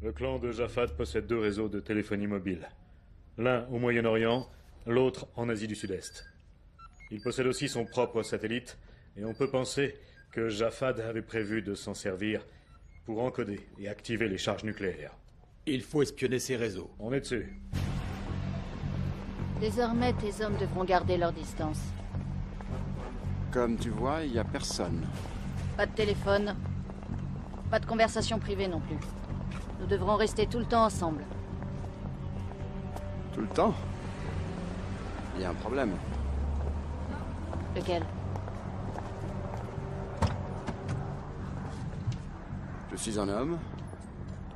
Le clan de Jafad possède 2 réseaux de téléphonie mobile. L'un au Moyen-Orient, l'autre en Asie du Sud-Est. Il possède aussi son propre satellite, et on peut penser que Jafad avait prévu de s'en servir pour encoder et activer les charges nucléaires. Il faut espionner ses réseaux. On est dessus. Désormais, tes hommes devront garder leur distance. Comme tu vois, il n'y a personne. Pas de téléphone. Pas de conversation privée non plus. Nous devrons rester tout le temps ensemble. Tout le temps? Il y a un problème. Lequel? Je suis un homme.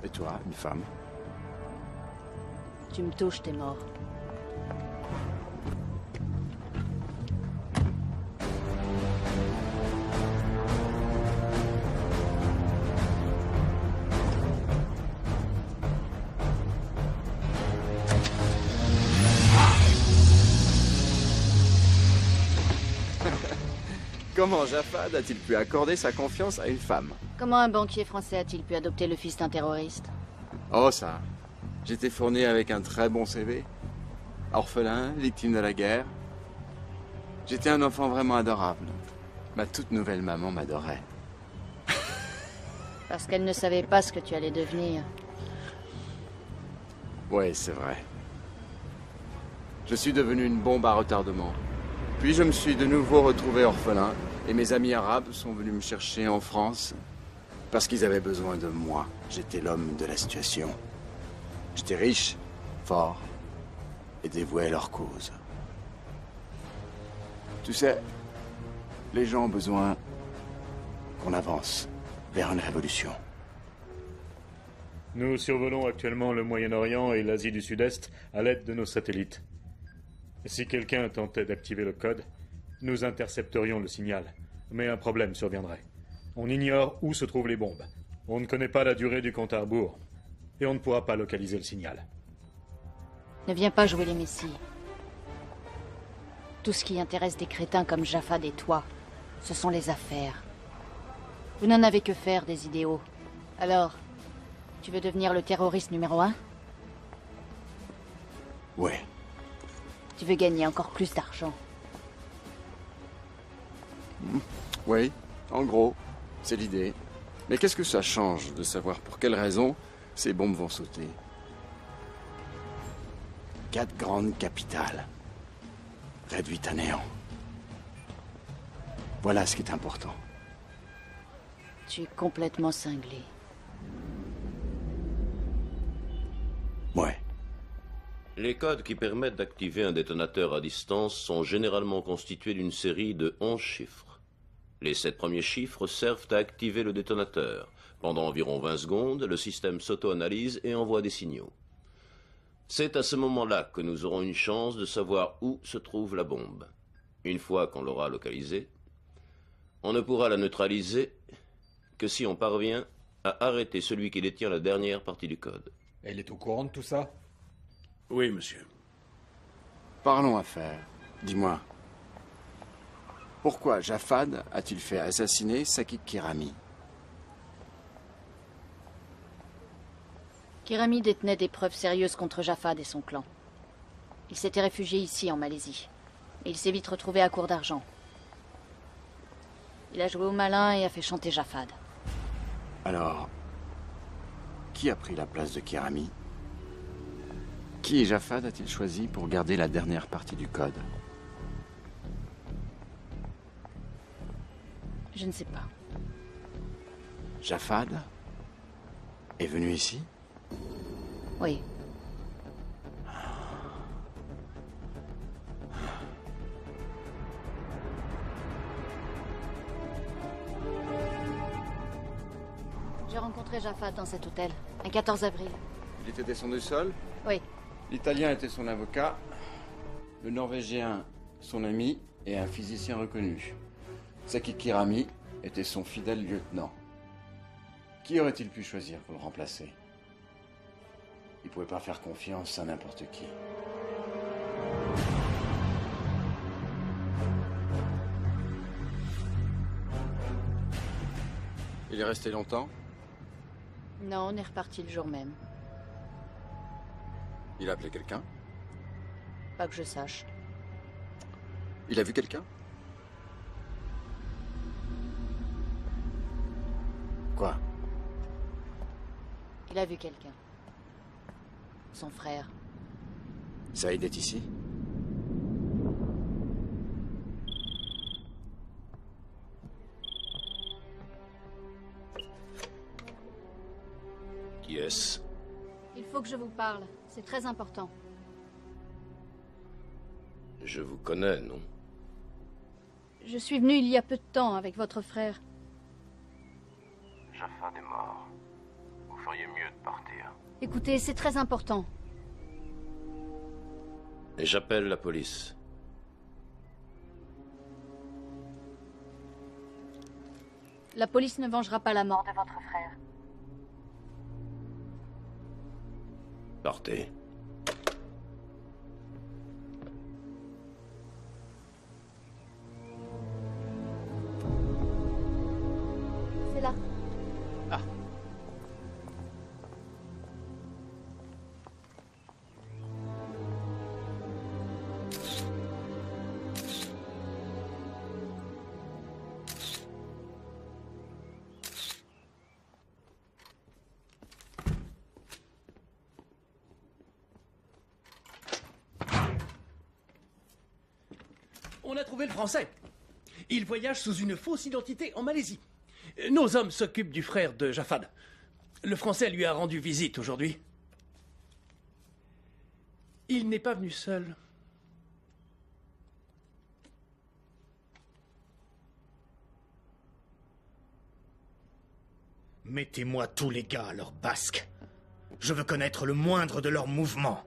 Et toi, une femme. Tu me touches, t'es mort. Comment Jafad a-t-il pu accorder sa confiance à une femme? Comment un banquier français a-t-il pu adopter le fils d'un terroriste? Oh ça. J'étais fourni avec un très bon CV. Orphelin, victime de la guerre. J'étais un enfant vraiment adorable. Ma toute nouvelle maman m'adorait. Parce qu'elle ne savait pas ce que tu allais devenir. Ouais, c'est vrai. Je suis devenu une bombe à retardement. Puis je me suis de nouveau retrouvé orphelin, et mes amis arabes sont venus me chercher en France parce qu'ils avaient besoin de moi. J'étais l'homme de la situation. J'étais riche, fort, et dévoué à leur cause. Tu sais, les gens ont besoin qu'on avance vers une révolution. Nous survolons actuellement le Moyen-Orient et l'Asie du Sud-Est à l'aide de nos satellites. Si quelqu'un tentait d'activer le code, nous intercepterions le signal, mais un problème surviendrait. On ignore où se trouvent les bombes. On ne connaît pas la durée du compte à rebours, et on ne pourra pas localiser le signal. Ne viens pas jouer les messies. Tout ce qui intéresse des crétins comme Jafad et toi, ce sont les affaires. Vous n'en avez que faire des idéaux. Alors, tu veux devenir le terroriste numéro 1? Ouais. Tu veux gagner encore plus d'argent? Oui, en gros, c'est l'idée. Mais qu'est-ce que ça change de savoir pour quelles raisons ces bombes vont sauter? 4 grandes capitales, réduites à néant. Voilà ce qui est important. Tu es complètement cinglé. Ouais. Les codes qui permettent d'activer un détonateur à distance sont généralement constitués d'une série de 11 chiffres. Les 7 premiers chiffres servent à activer le détonateur. Pendant environ 20 secondes, le système s'auto-analyse et envoie des signaux. C'est à ce moment-là que nous aurons une chance de savoir où se trouve la bombe. Une fois qu'on l'aura localisée, on ne pourra la neutraliser que si on parvient à arrêter celui qui détient la dernière partie du code. Elle est au courant de tout ça? Oui, monsieur. Parlons affaires. Dis-moi, pourquoi Jafad a-t-il fait assassiner Sakik Kirami? Kirami détenait des preuves sérieuses contre Jafad et son clan. Il s'était réfugié ici, en Malaisie. Et il s'est vite retrouvé à court d'argent. Il a joué au malin et a fait chanter Jafad. Alors, qui a pris la place de Kirami? Qui et Jafad a-t-il choisi pour garder la dernière partie du code? Je ne sais pas. Jafad est venu ici? Oui. J'ai rencontré Jafad dans cet hôtel, un 14 avril. Il était descendu seul? Oui. L'Italien était son avocat, le Norvégien son ami et un physicien reconnu. Sakik Kirami était son fidèle lieutenant. Qui aurait-il pu choisir pour le remplacer? Il ne pouvait pas faire confiance à n'importe qui. Il est resté longtemps? Non, on est reparti le jour même. Il a appelé quelqu'un? Pas que je sache. Il a vu quelqu'un? Quoi? Il a vu quelqu'un. Son frère. Saïd est ici? Qui est-ce? Il faut que je vous parle. C'est très important. Je vous connais, non? Je suis venu il y a peu de temps avec votre frère. Jafad est mort. Vous feriez mieux de partir. Écoutez, c'est très important. Et j'appelle la police. La police ne vengera pas la mort de votre frère. Partez. C'est là. Ah. On a trouvé le Français. Il voyage sous une fausse identité en Malaisie. Nos hommes s'occupent du frère de Jafad. Le Français lui a rendu visite aujourd'hui. Il n'est pas venu seul. Mettez-moi tous les gars à leur basque. Je veux connaître le moindre de leurs mouvements.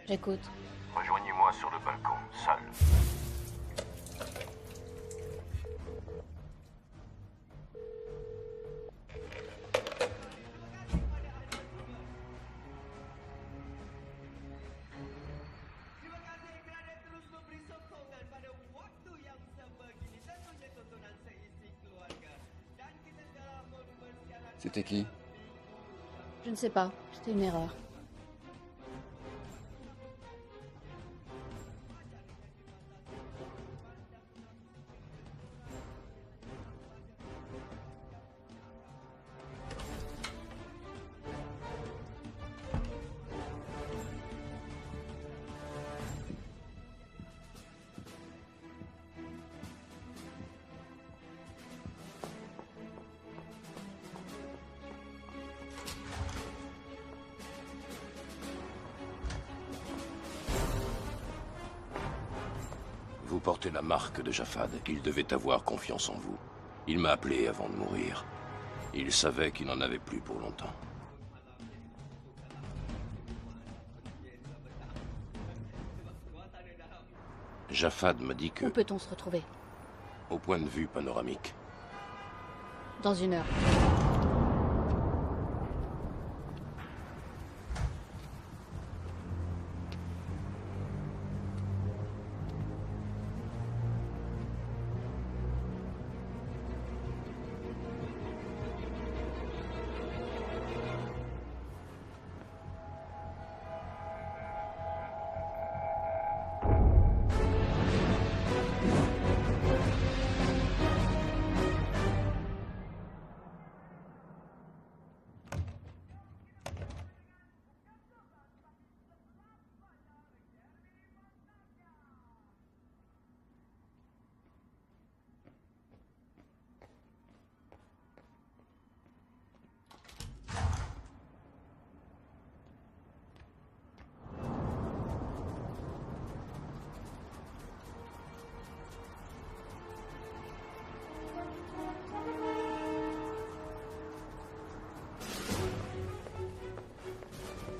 J'écoute. Rejoignez-moi sur le balcon, seul. C'était qui? Je ne sais pas. C'était une erreur. Vous portez la marque de Jafad. Il devait avoir confiance en vous. Il m'a appelé avant de mourir. Il savait qu'il n'en avait plus pour longtemps. Jafad m'a dit que... Où peut-on se retrouver? Au point de vue panoramique. Dans 1 heure.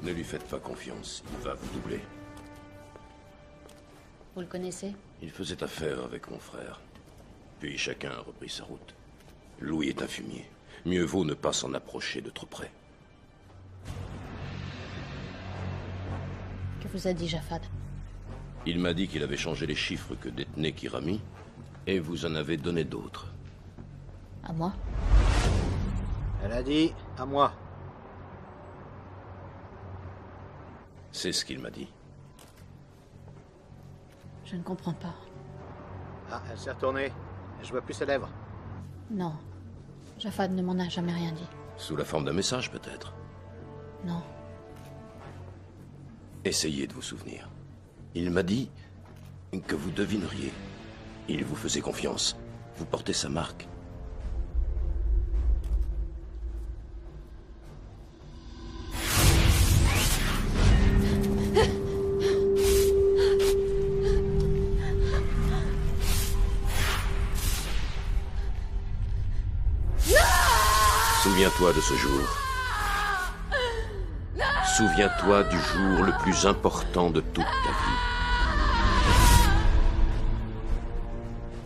Ne lui faites pas confiance, il va vous doubler. Vous le connaissez? Il faisait affaire avec mon frère. Puis chacun a repris sa route. Louis est un fumier. Mieux vaut ne pas s'en approcher de trop près. vous a dit Jafad? Il m'a dit qu'il avait changé les chiffres que détenait Kirami, et vous en avez donné d'autres. À moi? Elle a dit à moi. C'est ce qu'il m'a dit. Je ne comprends pas. Ah, elle s'est retournée. Je vois plus ses lèvres. Non. Jafad ne m'en a jamais rien dit. Sous la forme d'un message, peut-être. Non. Essayez de vous souvenir. Il m'a dit que vous devineriez. Il vous faisait confiance. Vous portez sa marque. Souviens-toi de ce jour. Souviens-toi du jour le plus important de toute ta vie.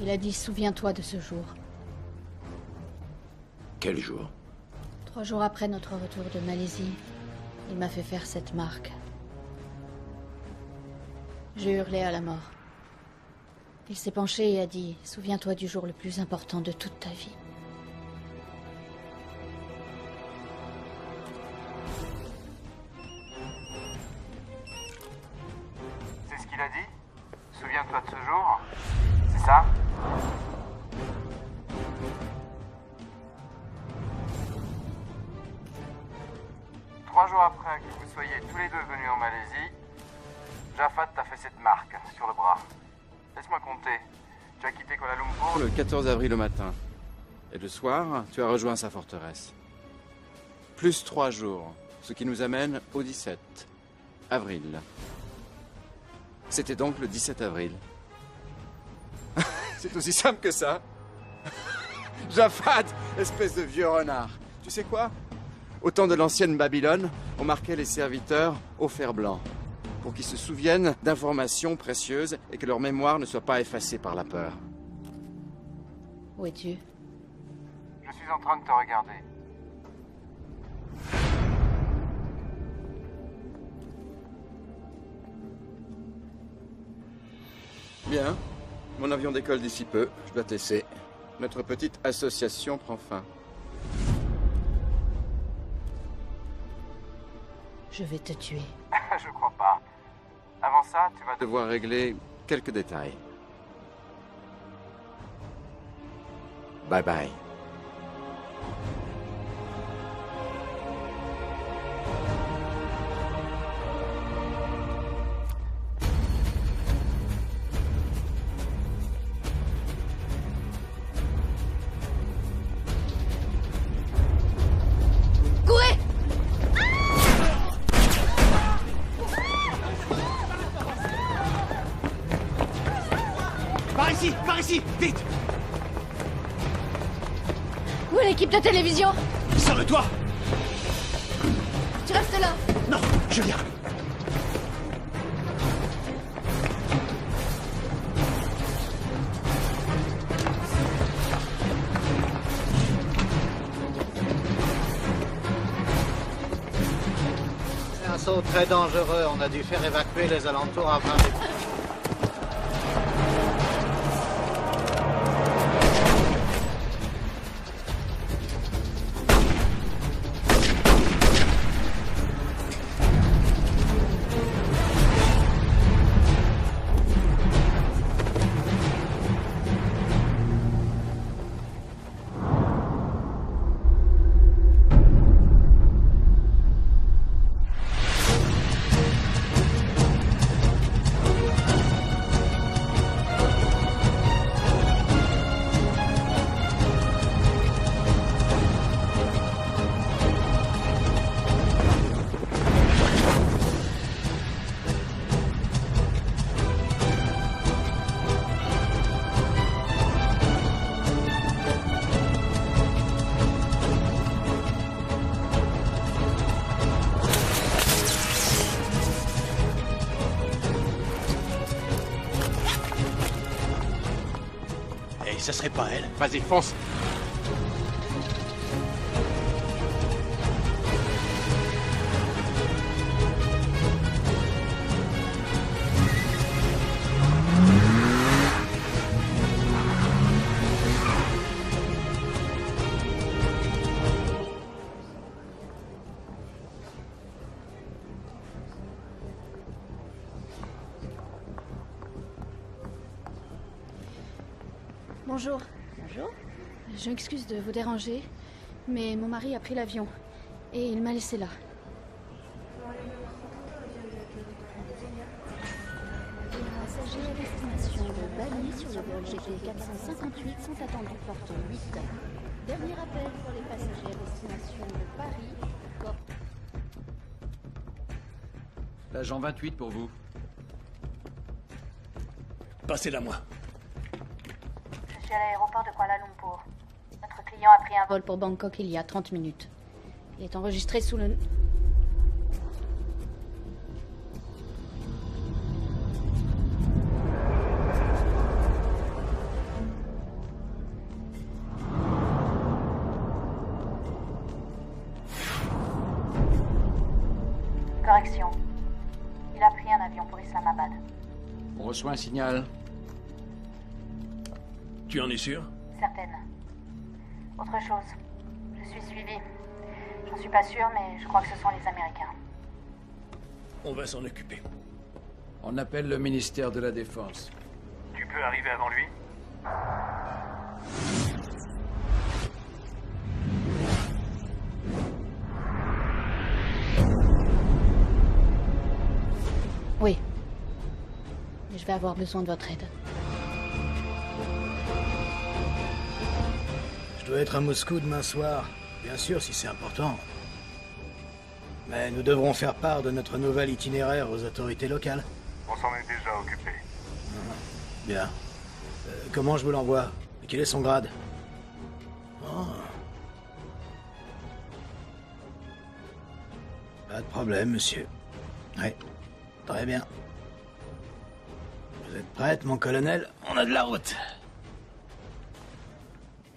Il a dit « Souviens-toi de ce jour ». Quel jour? 3 jours après notre retour de Malaisie, il m'a fait faire cette marque. J'ai hurlé à la mort. Il s'est penché et a dit « Souviens-toi du jour le plus important de toute ta vie ». C'est ce qu'il a dit? Souviens-toi de ce jour? C'est ça? Trois jours après que vous soyez tous les deux venus en Malaisie, Jafad t'a fait cette marque sur le bras. Laisse-moi compter. Tu as quitté Kuala Lumpur Le 14 avril au matin. Et le soir, tu as rejoint sa forteresse. Plus 3 jours, ce qui nous amène au 17 avril. C'était donc le 17 avril. C'est aussi simple que ça. Jafad, espèce de vieux renard. Tu sais quoi? Au temps de l'ancienne Babylone, on marquait les serviteurs au fer blanc, pour qu'ils se souviennent d'informations précieuses et que leur mémoire ne soit pas effacée par la peur. Où es-tu? Je suis en train de te regarder. Bien. Mon avion décolle d'ici peu. Je dois te laisser. Notre petite association prend fin. Je vais te tuer. Je crois pas. Avant ça, tu vas Devoir régler quelques détails. Bye bye. Courez! Par ici, vite! Où est l'équipe de télévision? Sur le toit! Tu restes là! Non, je viens. C'est un saut très dangereux. On a dû faire évacuer les alentours avant de... Ce serait pas elle. Vas-y, fonce. Bonjour. Bonjour. Je m'excuse de vous déranger, mais mon mari a pris l'avion et il m'a laissé là. Les passagers à destination de Bali sur le vol GT 458 sont attendus porte 8. Dernier appel pour les passagers à destination de Paris. L'agent 28 pour vous. Passez-la moi. Je suis à l'aéroport de Kuala Lumpur. Notre client a pris un Vol pour Bangkok il y a 30 minutes. Il est enregistré sous le... Correction. Il a pris un avion pour Islamabad. On reçoit un signal. Tu en es sûr? Certaine. Autre chose. Je suis suivie. J'en suis pas sûre, mais je crois que ce sont les Américains. On va s'en occuper. On appelle le ministère de la Défense. Tu peux arriver avant lui? Oui. Mais je vais avoir besoin de votre aide. Je dois être à Moscou demain soir. Bien sûr, si c'est important. Mais nous devrons faire part de notre nouvel itinéraire aux autorités locales. On s'en est déjà occupé. Bien. Comment je vous l'envoie? Quel est son grade? Oh. Pas de problème, monsieur. Oui. Très bien. Vous êtes prête, mon colonel? On a de la route.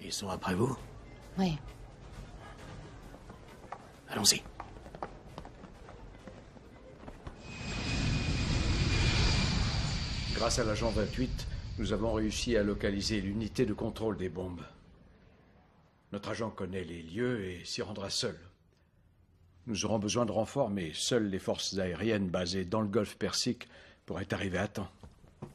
Ils sont après vous? Oui. Allons-y. Grâce à l'agent 28, nous avons réussi à localiser l'unité de contrôle des bombes. Notre agent connaît les lieux et s'y rendra seul. Nous aurons besoin de renforts, mais seules les forces aériennes basées dans le golfe Persique pourraient arriver à temps.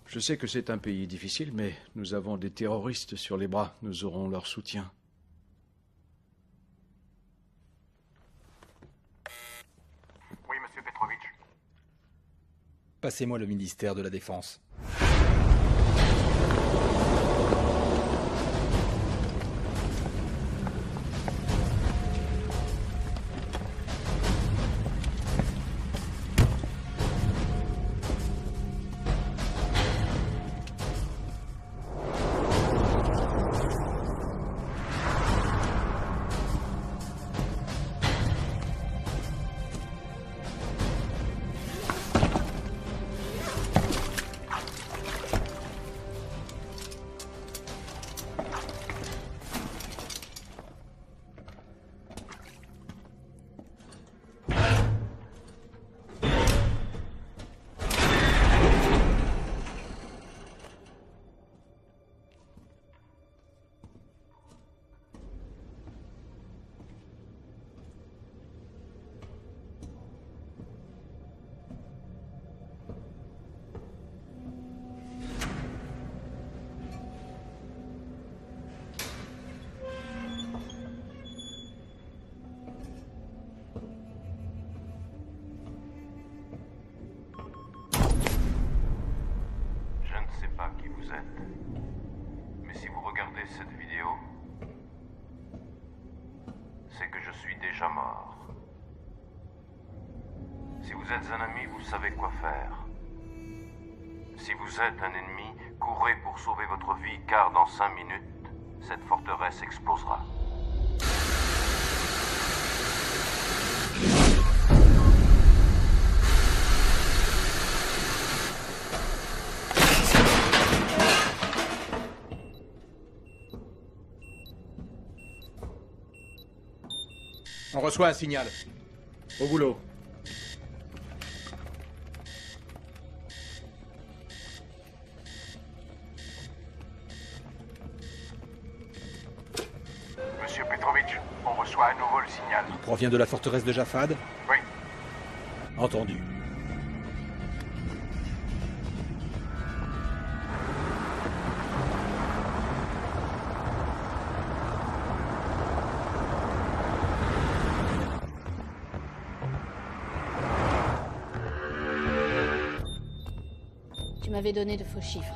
Je sais que c'est un pays difficile, mais nous avons des terroristes sur les bras. Nous aurons leur soutien. Oui, monsieur Petrovitch. Passez-moi le ministère de la Défense. Mais si vous regardez cette vidéo, c'est que je suis déjà mort. Si vous êtes un ami, vous savez quoi faire. Si vous êtes un ennemi, courez pour sauver votre vie, car dans 5 minutes, cette forteresse explosera. On reçoit un signal. Au boulot. Monsieur Petrovitch, on reçoit à nouveau le signal. Il provient de la forteresse de Jafad? Oui. Entendu. Tu m'avais donné de faux chiffres.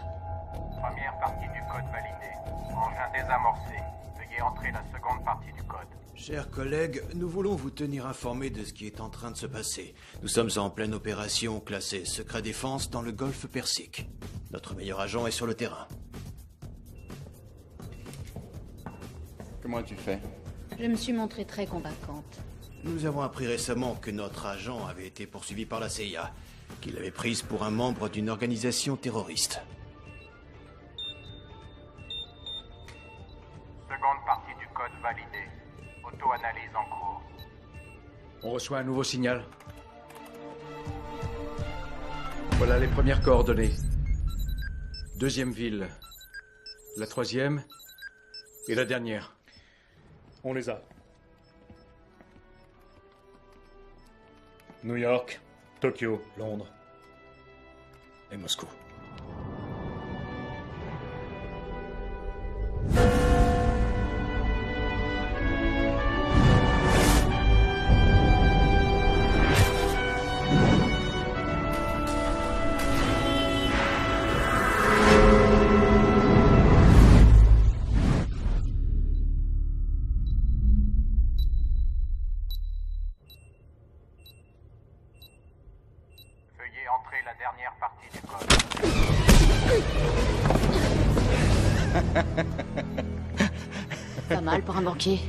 Première partie du code validée. Engin désamorcé. Veuillez entrer la seconde partie du code. Chers collègues, nous voulons vous tenir informés de ce qui est en train de se passer. Nous sommes en pleine opération classée secret défense dans le golfe Persique. Notre meilleur agent est sur le terrain. Comment as-tu fait? Je me suis montrée très convaincante. Nous avons appris récemment que notre agent avait été poursuivi par la CIA, qu'il l'avait prise pour un membre d'une organisation terroriste. Seconde partie du code validée. Auto-analyse en cours. On reçoit un nouveau signal. Voilà les premières coordonnées. Deuxième ville. La troisième. Et la dernière. On les a. New York, Tokyo, Londres et Moscou. Veuillez entrer la dernière partie du code. Pas mal pour un banquier.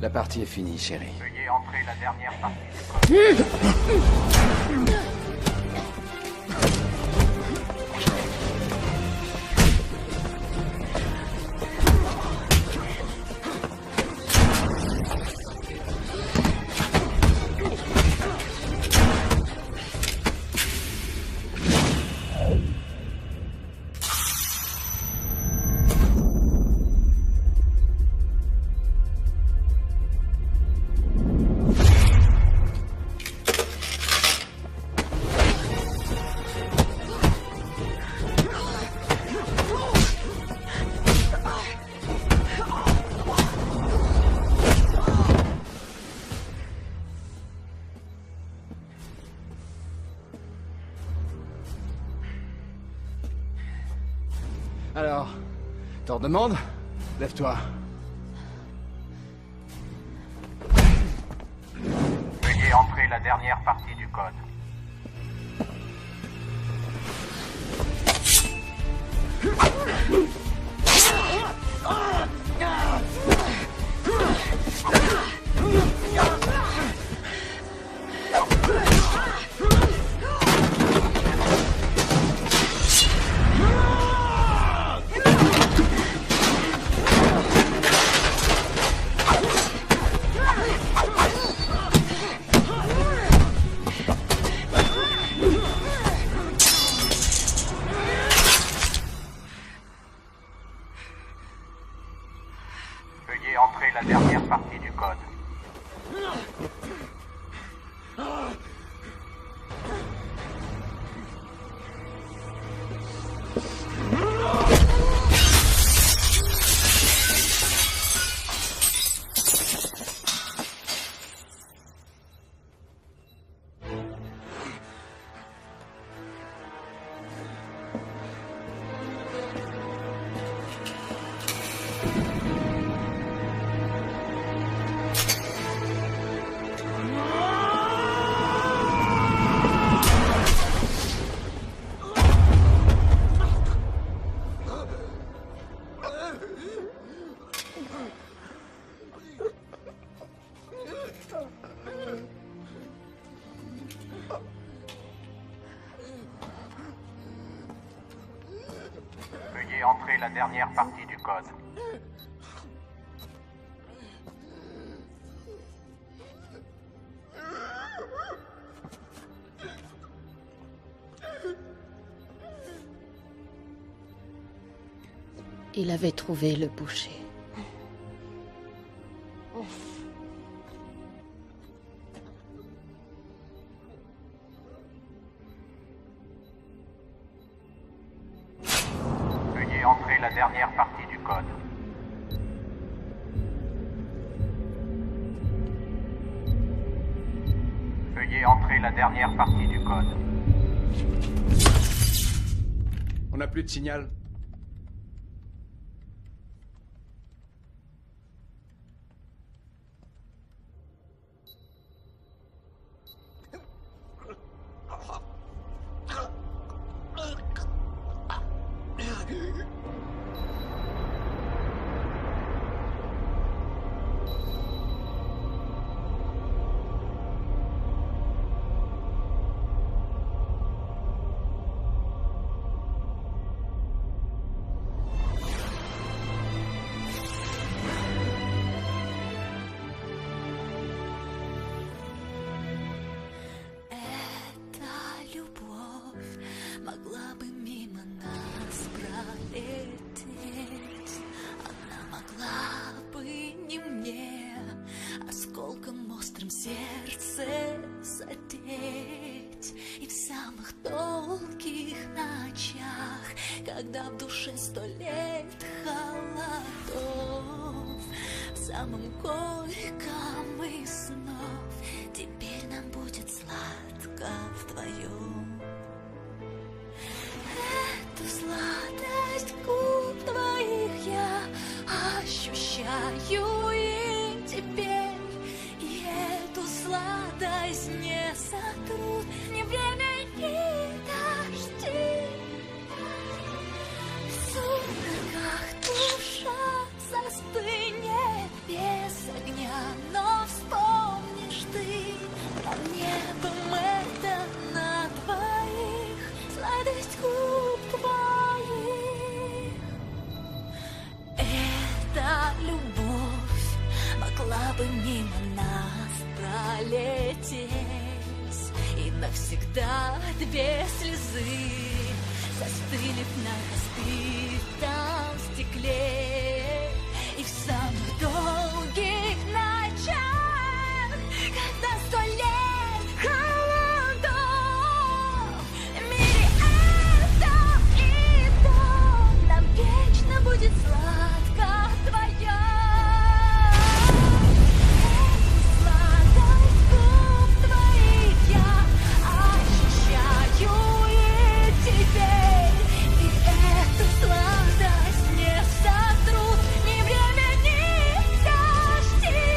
La partie est finie, chérie. Veuillez entrer la dernière partie du code. Alors, t'en demandes? Lève-toi. Veuillez entrer la dernière partie du code. Veuillez entrer la dernière partie du code. Veuillez entrer la dernière partie du code. Il avait trouvé le boucher. Veuillez entrer la dernière partie du code. Veuillez entrer la dernière partie du code. n'a plus de signal. Могла бы мимо нас пролететь, она могла бы не мне осколком острым сердце задеть. И в самых долгих ночах, когда в душе 100 лет холодов, в самом горьком из снов теперь нам будет сладко вдвоем. Эту сладость губ твоих я ощущаю и теперь. И эту сладость не сотрут ни время, ни дожди. В сумерках душа застынет без огня, но вспомнишь ты про небом это на двоих. Сладость губ твоих. Эта любовь могла бы мимо нас пролететь, и навсегда 2 слезы застыли б на разбитом стекле. И в самых долгих ночах, когда 100 лет холодов, вечно будет сладко вдвоем. Сладость губ твоих я ощущаю и теперь. И эту сладость не сотрут ни время, ни дожди.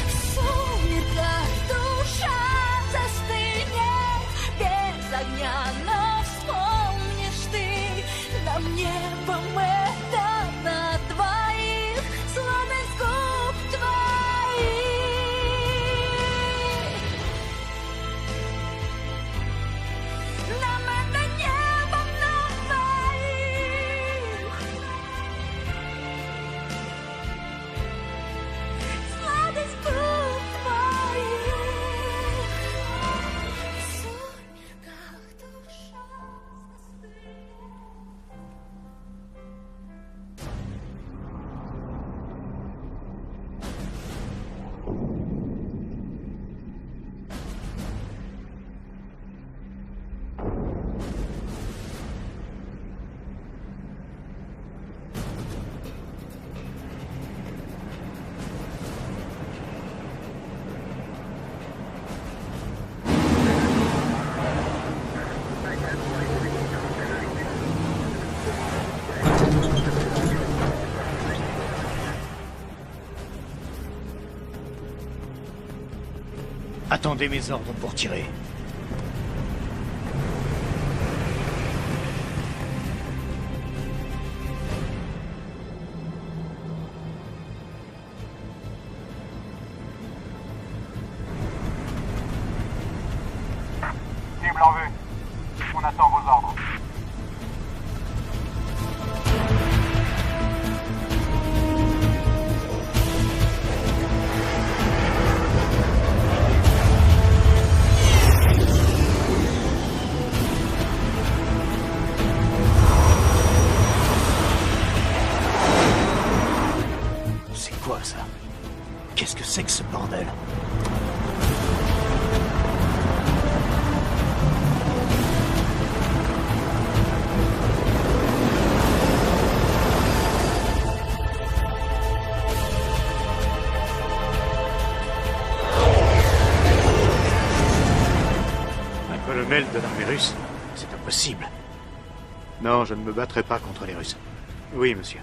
В сумерках душа застынет без огня, но вспомнишь ты нам небом это на двоих. Сладость губ твоих. Нам это небом на двоих. Сладость губ твоих. В сумерках душа застынет. Attendez mes ordres pour tirer. Cible en vue. On attend vos ordres. C'est quoi ça? Qu'est-ce que c'est que ce bordel? Un colonel de l'armée russe? C'est impossible. Non, je ne me battrai pas contre les Russes. Oui, monsieur.